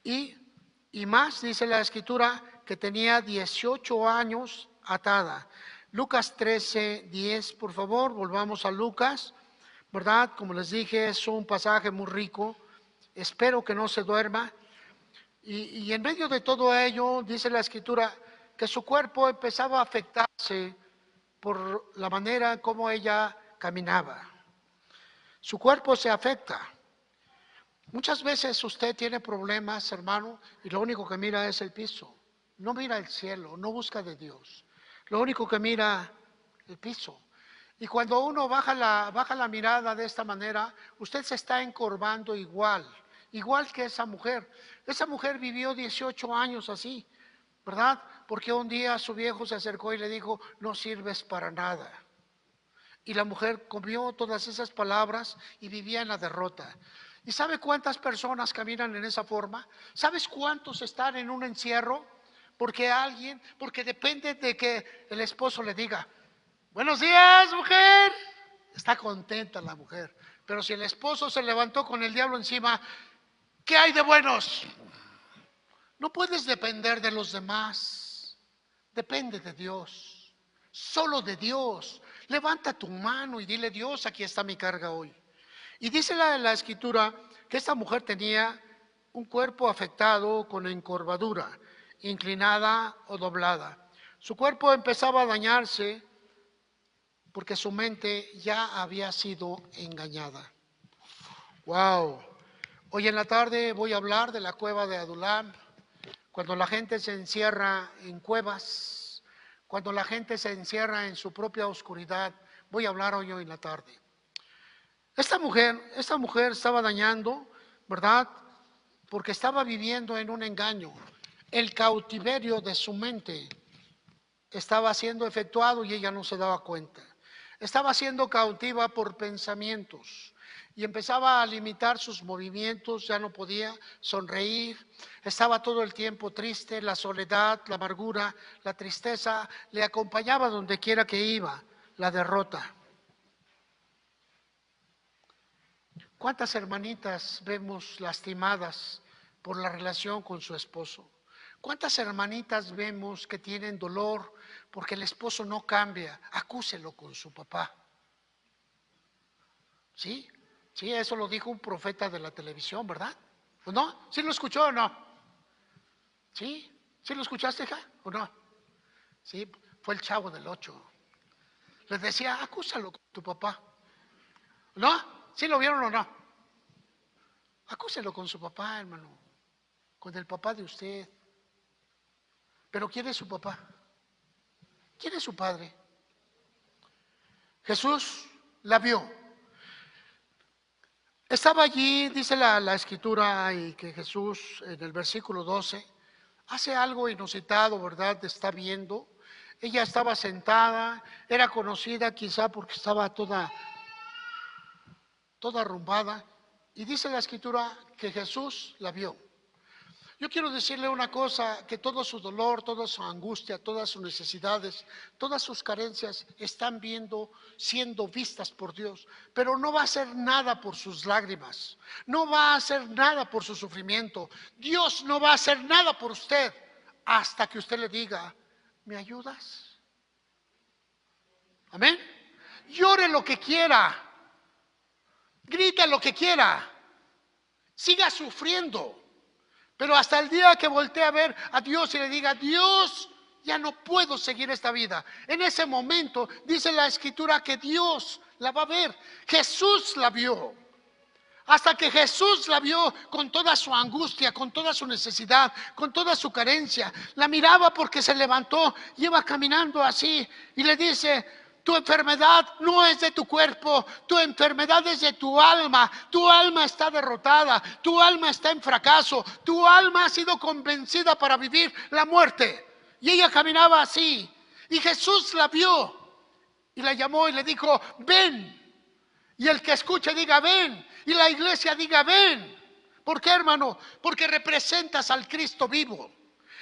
Y más, dice la Escritura, que tenía 18 años atada. Lucas 13:10, por favor, volvamos a Lucas, ¿verdad? Como les dije, es un pasaje muy rico, espero que no se duerma. Y en medio de todo ello, dice la Escritura, que su cuerpo empezaba a afectarse por la manera como ella caminaba. Su cuerpo se afecta. Muchas veces usted tiene problemas, hermano, y lo único que mira es el piso. No mira el cielo, no busca de Dios. Lo único que mira el piso. Y cuando uno baja la mirada de esta manera, usted se está encorvando igual que esa mujer. Esa mujer vivió 18 años así, ¿verdad? Porque un día su viejo se acercó y le dijo, no sirves para nada. Y la mujer comió todas esas palabras y vivía en la derrota. ¿Y sabe cuántas personas caminan en esa forma? ¿Sabes cuántos están en un encierro? Porque depende de que el esposo le diga, buenos días, mujer. Está contenta la mujer. Pero si el esposo se levantó con el diablo encima, ¿qué hay de buenos? No puedes depender de los demás. Depende de Dios. Solo de Dios. Levanta tu mano y dile, Dios, aquí está mi carga hoy. Y dice la Escritura que esta mujer tenía un cuerpo afectado con encorvadura, inclinada o doblada. Su cuerpo empezaba a dañarse porque su mente ya había sido engañada. Wow. Hoy en la tarde voy a hablar de la cueva de Adulam, cuando la gente se encierra en cuevas, cuando la gente se encierra en su propia oscuridad. Voy a hablar hoy en la tarde. Esta mujer estaba dañando, ¿verdad? Porque estaba viviendo en un engaño. El cautiverio de su mente estaba siendo efectuado y ella no se daba cuenta. Estaba siendo cautiva por pensamientos y empezaba a limitar sus movimientos, ya no podía sonreír, estaba todo el tiempo triste, la soledad, la amargura, la tristeza le acompañaba donde quiera que iba, la derrota. ¿Cuántas hermanitas vemos lastimadas por la relación con su esposo? ¿Cuántas hermanitas vemos que tienen dolor porque el esposo no cambia? Acúselo con su papá. ¿Sí? Sí, eso lo dijo un profeta de la televisión, ¿verdad? ¿O no? ¿Sí lo escuchó o no? ¿Sí? ¿Sí lo escuchaste, hija? ¿O no? Sí, fue el Chavo del 8. Les decía, acúsalo con tu papá. ¿No? ¿Sí lo vieron o no? Acúselo con su papá, hermano. Con el papá de usted. Pero ¿quién es su papá? ¿Quién es su padre? Jesús la vio. Estaba allí, dice la Escritura, y que Jesús en el versículo 12 hace algo inusitado, ¿verdad? Está viendo. Ella estaba sentada, era conocida quizá porque estaba toda arrumbada. Y dice la Escritura que Jesús la vio. Yo quiero decirle una cosa, que todo su dolor, toda su angustia, todas sus necesidades, todas sus carencias están siendo vistas por Dios, pero no va a hacer nada por sus lágrimas, no va a hacer nada por su sufrimiento. Dios no va a hacer nada por usted hasta que usted le diga, ¿me ayudas? Amén. Llore lo que quiera, grite lo que quiera, siga sufriendo. Pero hasta el día que voltee a ver a Dios y le diga, Dios, ya no puedo seguir esta vida. En ese momento dice la Escritura que Dios la va a ver. Jesús la vio. Hasta que Jesús la vio con toda su angustia, con toda su necesidad, con toda su carencia. La miraba porque se levantó, iba caminando así y le dice, tu enfermedad no es de tu cuerpo, tu enfermedad es de tu alma está derrotada, tu alma está en fracaso, tu alma ha sido convencida para vivir la muerte. Y ella caminaba así, y Jesús la vio, y la llamó y le dijo, ven, y el que escuche diga ven, y la iglesia diga ven. ¿Por qué, hermano? Porque representas al Cristo vivo.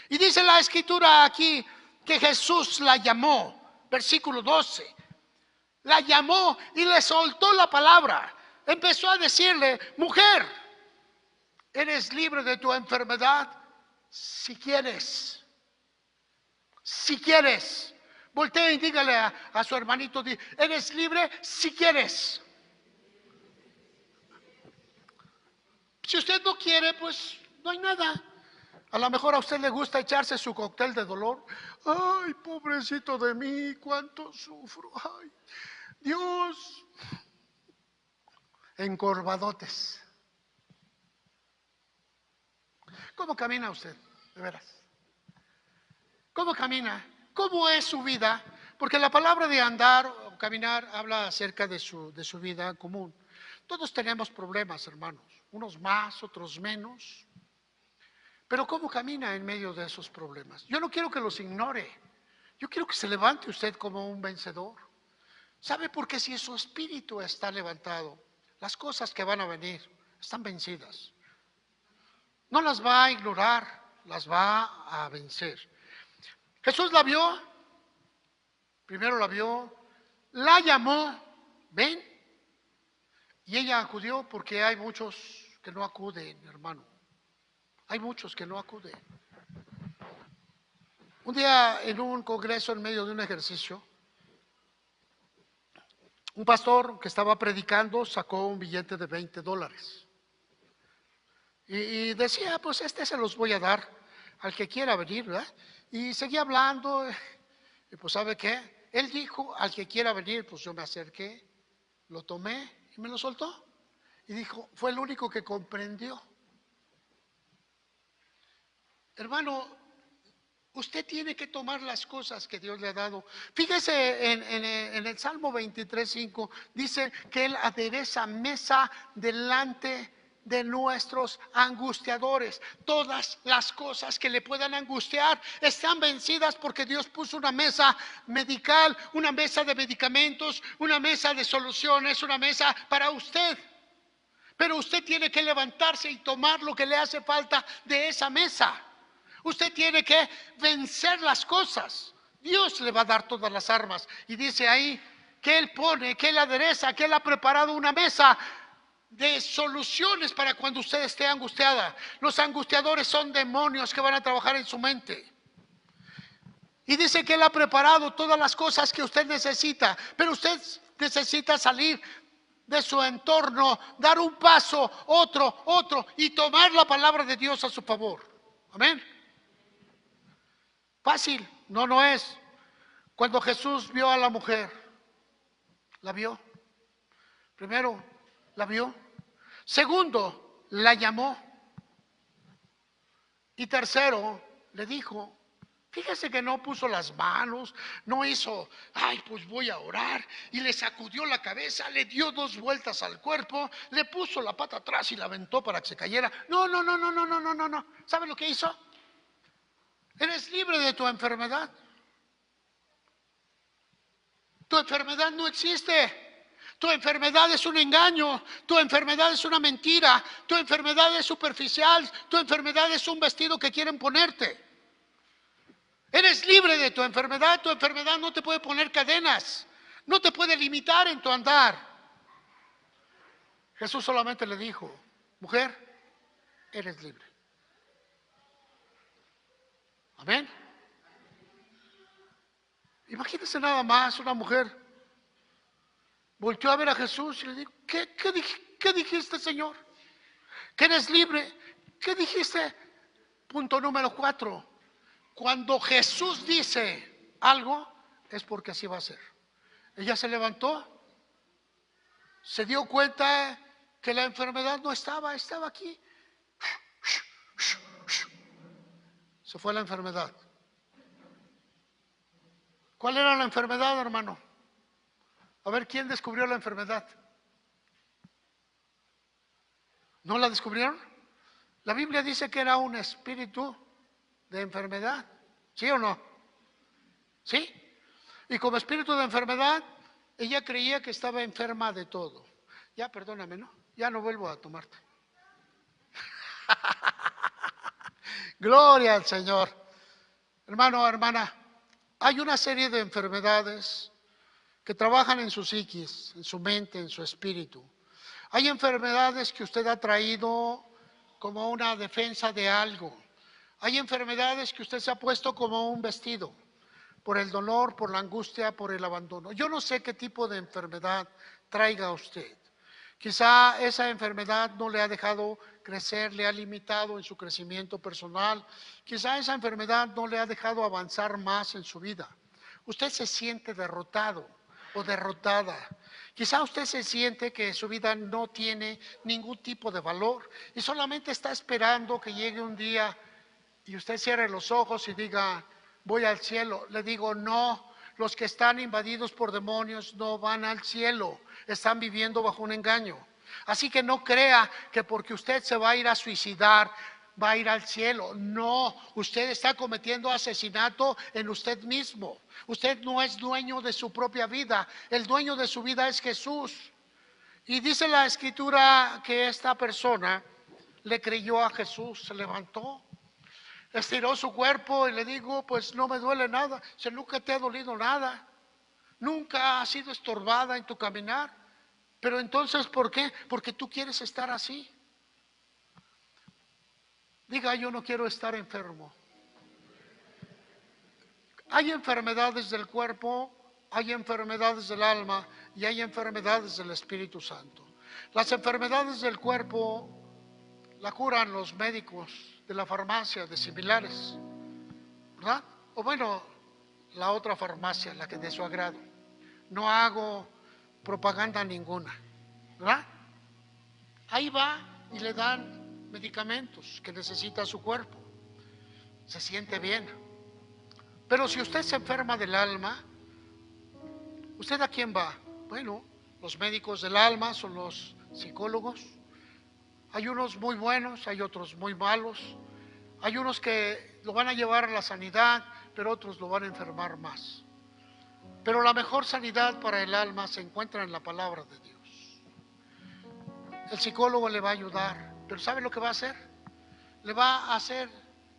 Y dice la Escritura aquí que Jesús la llamó. versículo 12. La llamó y le soltó la palabra. Empezó a decirle: mujer, eres libre de tu enfermedad si quieres. Si quieres. Voltea y dígale a su hermanito: eres libre si quieres. Si usted no quiere, pues no hay nada. A lo mejor a usted le gusta echarse su cóctel de dolor. Ay, pobrecito de mí, cuánto sufro. Ay, Dios. Encorvadotes. ¿Cómo camina usted? De veras. ¿Cómo camina? ¿Cómo es su vida? Porque la palabra de andar o caminar habla acerca de su vida común. Todos tenemos problemas, hermanos. Unos más, otros menos. Pero ¿cómo camina en medio de esos problemas? Yo no quiero que los ignore. Yo quiero que se levante usted como un vencedor. ¿Sabe? Porque si su espíritu está levantado, las cosas que van a venir están vencidas. No las va a ignorar, las va a vencer. Jesús la vio, primero la vio, la llamó, ven, y ella acudió, porque hay muchos que no acuden, hermano. Hay muchos que no acuden. Un día en un congreso, en medio de un ejercicio, un pastor que estaba predicando sacó un billete de $20. Y decía: pues se los voy a dar al que quiera venir, ¿verdad? Y seguía hablando, y pues ¿sabe qué? Él dijo: al que quiera venir. Pues yo me acerqué, lo tomé y me lo soltó. Y dijo: fue el único que comprendió. Hermano, usted tiene que tomar las cosas que Dios le ha dado. Fíjese en el Salmo 23:5, dice que Él adereza mesa delante de nuestros angustiadores. Todas las cosas que le puedan angustiar están vencidas, porque Dios puso una mesa medical, una mesa de medicamentos, una mesa de soluciones, una mesa para usted. Pero usted tiene que levantarse y tomar lo que le hace falta de esa mesa. Usted tiene que vencer las cosas. Dios le va a dar todas las armas. Y dice ahí que Él pone, que Él adereza, que Él ha preparado una mesa de soluciones para cuando usted esté angustiada. Los angustiadores son demonios que van a trabajar en su mente. Y dice que Él ha preparado todas las cosas que usted necesita. Pero usted necesita salir de su entorno, dar un paso, otro, y tomar la palabra de Dios a su favor. Amén. Fácil, no es. Cuando Jesús vio a la mujer, la vio. Primero, la vio. Segundo, la llamó. Y tercero, le dijo. Fíjese que no puso las manos, no hizo: ay, pues voy a orar, y le sacudió la cabeza, le dio 2 vueltas al cuerpo, le puso la pata atrás y la aventó para que se cayera. No. ¿Sabe lo que hizo? Eres libre de tu enfermedad. Tu enfermedad no existe. Tu enfermedad es un engaño. Tu enfermedad es una mentira. Tu enfermedad es superficial. Tu enfermedad es un vestido que quieren ponerte. Eres libre de tu enfermedad. Tu enfermedad no te puede poner cadenas. No te puede limitar en tu andar. Jesús solamente le dijo: mujer, eres libre. Amén. Imagínense nada más, una mujer volteó a ver a Jesús y le dijo: ¿Qué dijiste, Señor? Que eres libre. ¿Qué dijiste? Punto número 4. Cuando Jesús dice algo, es porque así va a ser. Ella se levantó, se dio cuenta que la enfermedad no estaba aquí. Se fue la enfermedad. ¿Cuál era la enfermedad, hermano? A ver, ¿quién descubrió la enfermedad? ¿No la descubrieron? La Biblia dice que era un espíritu de enfermedad. ¿Sí o no? ¿Sí? Y como espíritu de enfermedad, ella creía que estaba enferma de todo. Ya, perdóname, ¿no? Ya no vuelvo a tomarte. Gloria al Señor. Hermano, hermana, Hay una serie de enfermedades que trabajan en su psiquis, en su mente, en su espíritu. Hay enfermedades que usted ha traído como una defensa de algo. Hay enfermedades que usted se ha puesto como un vestido, por el dolor, por la angustia, por el abandono. Yo no sé qué tipo de enfermedad traiga usted. Quizá esa enfermedad no le ha dejado crecer, le ha limitado en su crecimiento personal. Quizá esa enfermedad no le ha dejado avanzar más en su vida. Usted se siente derrotado o derrotada. Quizá usted se siente que su vida no tiene ningún tipo de valor y solamente está esperando que llegue un día y usted cierre los ojos y diga, voy al cielo. Le digo, no, los que están invadidos por demonios no van al cielo, están viviendo bajo un engaño. Así que no crea que porque usted se va a ir a suicidar, va a ir al cielo. No, usted está cometiendo asesinato en usted mismo. Usted no es dueño de su propia vida, el dueño de su vida es Jesús. Y dice la Escritura que esta persona le creyó a Jesús, se levantó, estiró su cuerpo y le digo, pues no me duele nada. Si nunca te ha dolido nada, nunca has sido estorbada en tu caminar. Pero entonces, ¿por qué? Porque tú quieres estar así. Diga, yo no quiero estar enfermo. Hay enfermedades del cuerpo, hay enfermedades del alma y hay enfermedades del Espíritu Santo. Las enfermedades del cuerpo la curan los médicos de la farmacia, de similares, ¿verdad? O bueno, la otra farmacia, la que de su agrado. No hago propaganda ninguna, ¿verdad? Ahí va y le dan medicamentos que necesita su cuerpo. Se siente bien. Pero si usted se enferma del alma, ¿usted a quién va? Bueno, los médicos del alma son los psicólogos. Hay unos muy buenos, hay otros muy malos. Hay unos que lo van a llevar a la sanidad, pero otros lo van a enfermar más. Pero la mejor sanidad para el alma se encuentra en la palabra de Dios. El psicólogo le va a ayudar, pero ¿sabe lo que va a hacer? Le va a hacer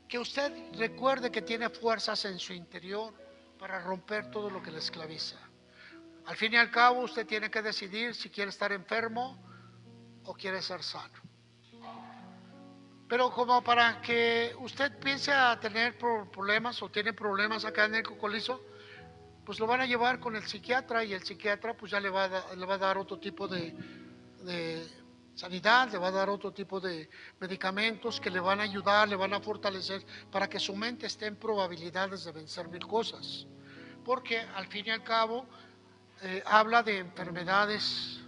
que usted recuerde que tiene fuerzas en su interior para romper todo lo que le esclaviza. Al fin y al cabo, usted tiene que decidir si quiere estar enfermo o quiere ser sano. Pero como para que usted piense a tener problemas o tiene problemas acá en el Cocolizo, pues lo van a llevar con el psiquiatra y el psiquiatra pues ya le va a dar otro tipo de sanidad, le va a dar otro tipo de medicamentos que le van a ayudar, le van a fortalecer para que su mente esté en probabilidades de vencer mil cosas. Porque al fin y al cabo habla de enfermedades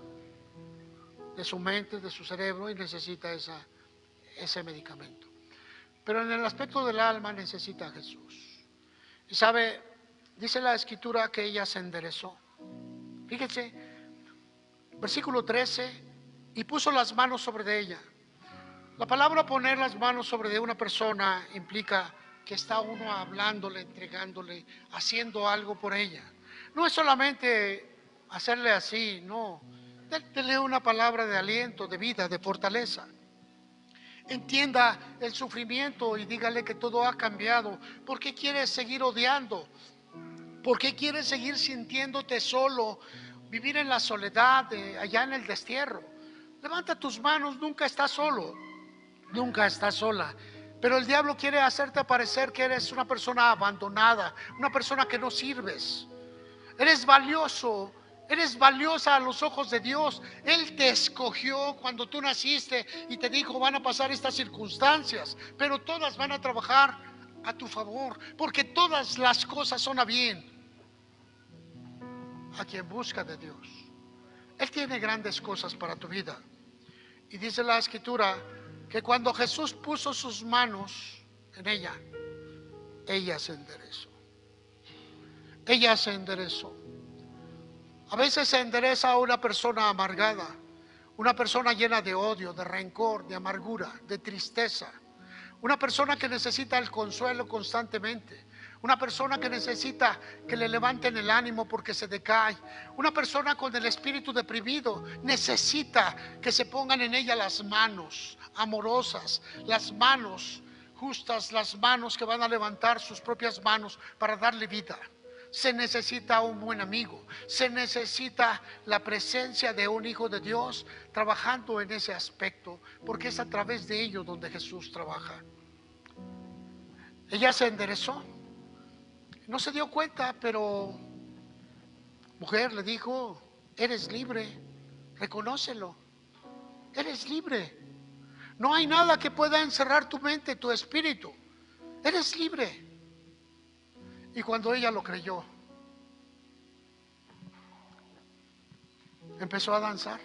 de su mente, de su cerebro y necesita ese medicamento. Pero en el aspecto del alma necesita a Jesús. Y sabe, dice la Escritura que ella se enderezó. Fíjense, versículo 13, y puso las manos sobre ella. La palabra poner las manos sobre una persona implica que está uno hablándole, entregándole, haciendo algo por ella. No es solamente hacerle así, no. Dele una palabra de aliento, de vida, de fortaleza. Entienda el sufrimiento y dígale que todo ha cambiado. ¿Por qué quieres seguir odiando? ¿Por qué quieres seguir sintiéndote solo? Vivir en la soledad, allá en el destierro. Levanta tus manos, nunca estás solo, nunca estás sola. Pero el diablo quiere hacerte parecer que eres una persona abandonada, una persona que no sirves. Eres valioso. Eres valiosa a los ojos de Dios. Él te escogió cuando tú naciste y te dijo, van a pasar estas circunstancias, pero todas van a trabajar a tu favor, porque todas las cosas son a bien a quien busca de Dios. Él tiene grandes cosas para tu vida. Y dice la Escritura que cuando Jesús puso sus manos en ella, ella se enderezó. Ella se enderezó. A veces se endereza a una persona amargada, una persona llena de odio, de rencor, de amargura, de tristeza. Una persona que necesita el consuelo constantemente. Una persona que necesita que le levanten el ánimo porque se decae. Una persona con el espíritu deprimido necesita que se pongan en ella las manos amorosas, las manos justas, las manos que van a levantar sus propias manos para darle vida. Se necesita un buen amigo, se necesita la presencia de un hijo de Dios trabajando en ese aspecto, porque es a través de ello donde Jesús trabaja. Ella se enderezó, no se dio cuenta, pero mujer, le dijo, eres libre, reconócelo, eres libre. No hay nada que pueda encerrar tu mente, tu espíritu, eres libre. Y cuando ella lo creyó, empezó a danzar.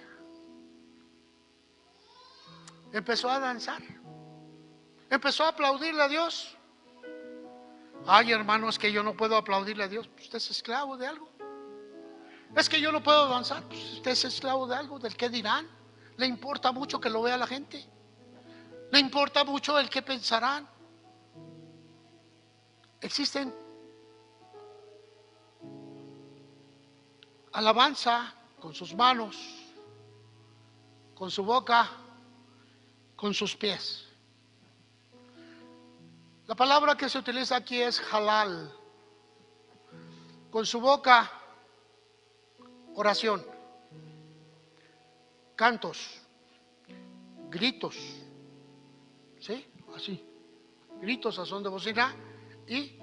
Empezó a danzar. Empezó a aplaudirle a Dios. Ay, hermano, es que yo no puedo aplaudirle a Dios. Usted es esclavo de algo. Es que yo no puedo danzar. Pues usted es esclavo de algo, del qué dirán. Le importa mucho que lo vea la gente. Le importa mucho el qué pensarán. Existen alabanza con sus manos, con su boca, con sus pies. La palabra que se utiliza aquí es halal. Con su boca, oración, cantos, gritos, ¿sí? Así, gritos a son de bocina. Y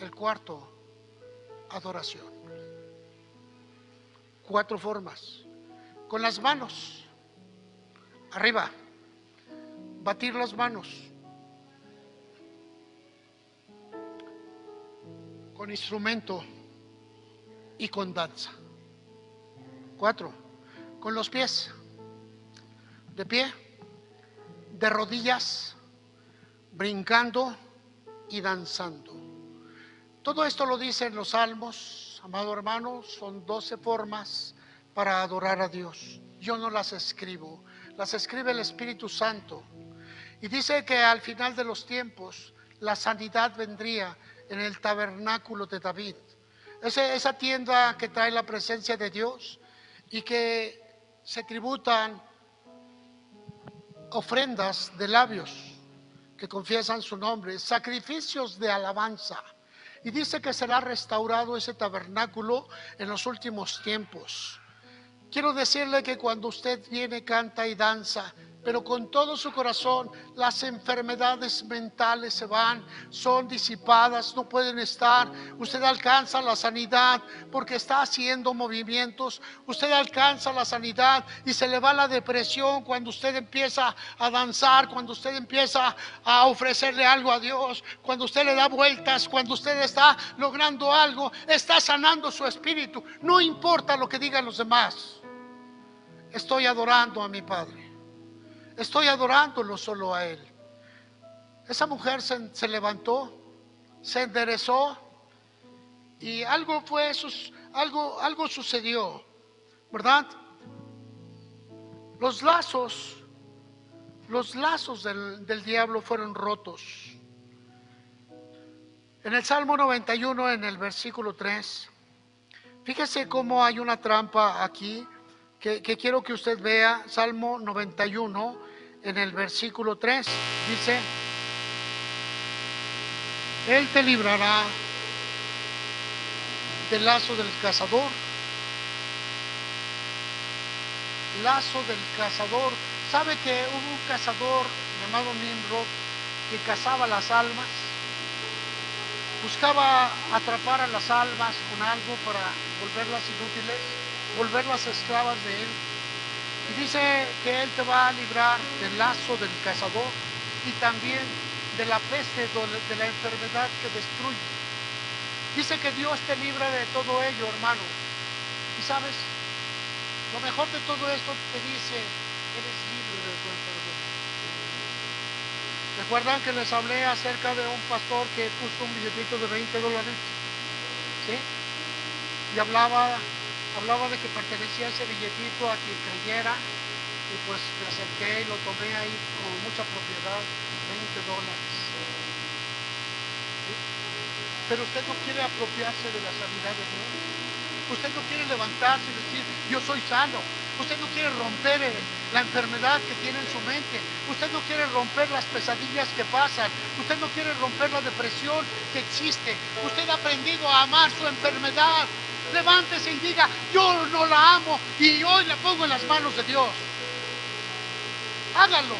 el cuarto, adoración. 4 formas. Con las manos, arriba, batir las manos. Con instrumento y con danza. 4. Con los pies, de pie, de rodillas, brincando y danzando. Todo esto lo dicen los salmos, amado hermano, son 12 formas para adorar a Dios. Yo no las escribo, las escribe el Espíritu Santo. Y dice que al final de los tiempos la sanidad vendría en el tabernáculo de David. Esa tienda que trae la presencia de Dios y que se tributan ofrendas de labios que confiesan su nombre, sacrificios de alabanza. Y dice que será restaurado ese tabernáculo en los últimos tiempos. Quiero decirle que cuando usted viene, canta y danza, pero con todo su corazón, las enfermedades mentales se van, son disipadas, no pueden estar. Usted alcanza la sanidad porque está haciendo movimientos. Usted alcanza la sanidad y se le va la depresión cuando usted empieza a danzar, cuando usted empieza a ofrecerle algo a Dios, cuando usted le da vueltas, cuando usted está logrando algo, está sanando su espíritu. No importa lo que digan los demás. Estoy adorando a mi Padre. Estoy adorándolo solo a Él. Esa mujer se levantó, se enderezó y algo sucedió, ¿verdad? Los lazos del diablo fueron rotos. En el Salmo 91, en el versículo 3, fíjese cómo hay una trampa aquí que quiero que usted vea. Salmo 91, en el versículo 3, dice: Él te librará del lazo del cazador. Lazo del cazador. ¿Sabe que hubo un cazador llamado Nimrod que cazaba las almas? Buscaba atrapar a las almas con algo para volverlas inútiles, volverlas esclavas de él. Y dice que Él te va a librar del lazo del cazador y también de la peste, de la enfermedad que destruye. Dice que Dios te libra de todo ello, hermano. Y sabes, lo mejor de todo esto te dice: eres libre de tu enfermedad. ¿Recuerdan que les hablé acerca de un pastor que puso un billetito de $20? ¿Sí? Y hablaba de que pertenecía ese billetito a quien creyera, y pues me acerqué y lo tomé ahí con mucha propiedad, $20. ¿Sí? Pero usted no quiere apropiarse de la sanidad de Dios. Usted no quiere levantarse y decir: yo soy sano. Usted no quiere romper la enfermedad que tiene en su mente. Usted no quiere romper las pesadillas que pasan. Usted no quiere romper la depresión que existe. Usted ha aprendido a amar su enfermedad. Levántese y diga: yo no la amo y hoy la pongo en las manos de Dios. Hágalo.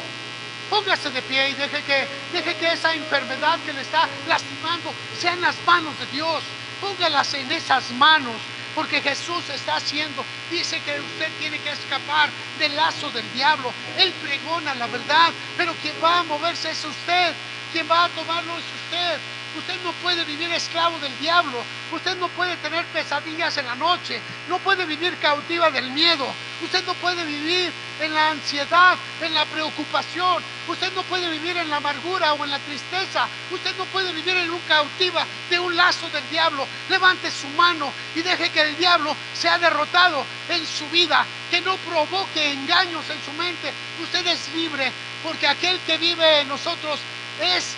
Póngase de pie y deje que esa enfermedad que le está lastimando sea en las manos de Dios. Póngalas en esas manos, porque Jesús está haciendo. Dice que usted tiene que escapar del lazo del diablo. Él pregona la verdad, pero quien va a moverse es usted. Quien va a tomarlo es usted. Usted no puede vivir esclavo del diablo. Usted no puede tener pesadillas en la noche. No puede vivir cautiva del miedo. Usted no puede vivir en la ansiedad, en la preocupación. Usted no puede vivir en la amargura o en la tristeza. Usted no puede vivir en un cautiva de un lazo del diablo. Levante su mano y deje que el diablo sea derrotado en su vida. Que no provoque engaños en su mente. Usted es libre, porque aquel que vive en nosotros es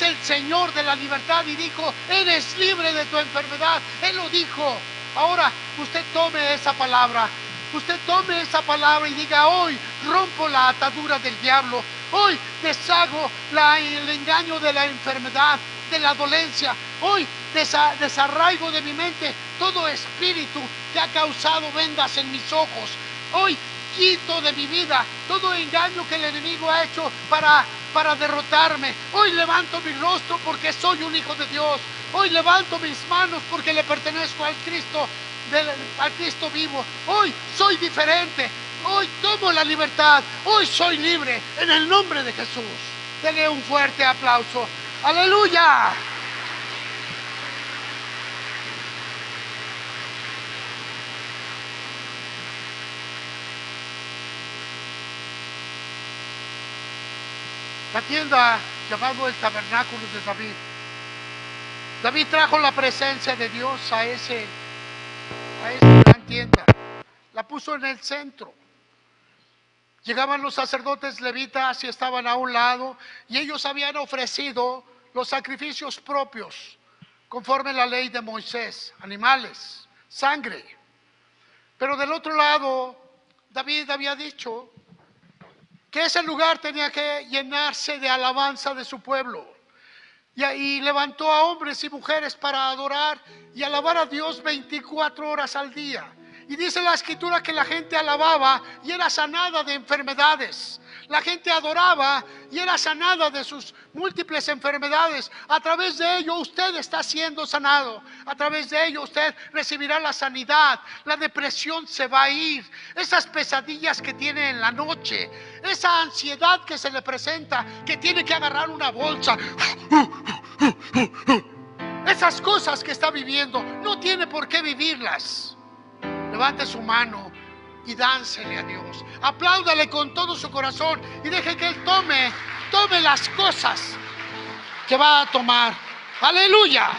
el Señor de la libertad, y dijo: eres libre de tu enfermedad. Él lo dijo. Ahora usted tome esa palabra. Usted tome esa palabra y diga: hoy rompo la atadura del diablo. Hoy deshago el engaño de la enfermedad, de la dolencia. Hoy desarraigo de mi mente todo espíritu que ha causado vendas en mis ojos. Hoy quito de mi vida todo engaño que el enemigo ha hecho para derrotarme. Hoy levanto mi rostro porque soy un hijo de Dios. Hoy levanto mis manos porque le pertenezco al Cristo vivo. Hoy soy diferente. Hoy tomo la libertad. Hoy soy libre en el nombre de Jesús. Denle un fuerte aplauso. ¡Aleluya! La tienda llamado el tabernáculo de David. David trajo la presencia de Dios a esa gran tienda. La puso en el centro. Llegaban los sacerdotes levitas y estaban a un lado, y ellos habían ofrecido los sacrificios propios conforme la ley de Moisés: animales, sangre. Pero del otro lado, David había dicho que ese lugar tenía que llenarse de alabanza de su pueblo. Y levantó a hombres y mujeres para adorar y alabar a Dios 24 horas al día. Y dice la Escritura que la gente alababa y era sanada de enfermedades. La gente adoraba y era sanada de sus múltiples enfermedades. A través de ello usted está siendo sanado. A través de ello usted recibirá la sanidad. La depresión se va a ir. Esas pesadillas que tiene en la noche, esa ansiedad que se le presenta, que tiene que agarrar una bolsa, esas cosas que está viviendo, no tiene por qué vivirlas. Levante su mano y dánsele a Dios. Apláudale con todo su corazón y deje que Él tome las cosas que va a tomar. Aleluya.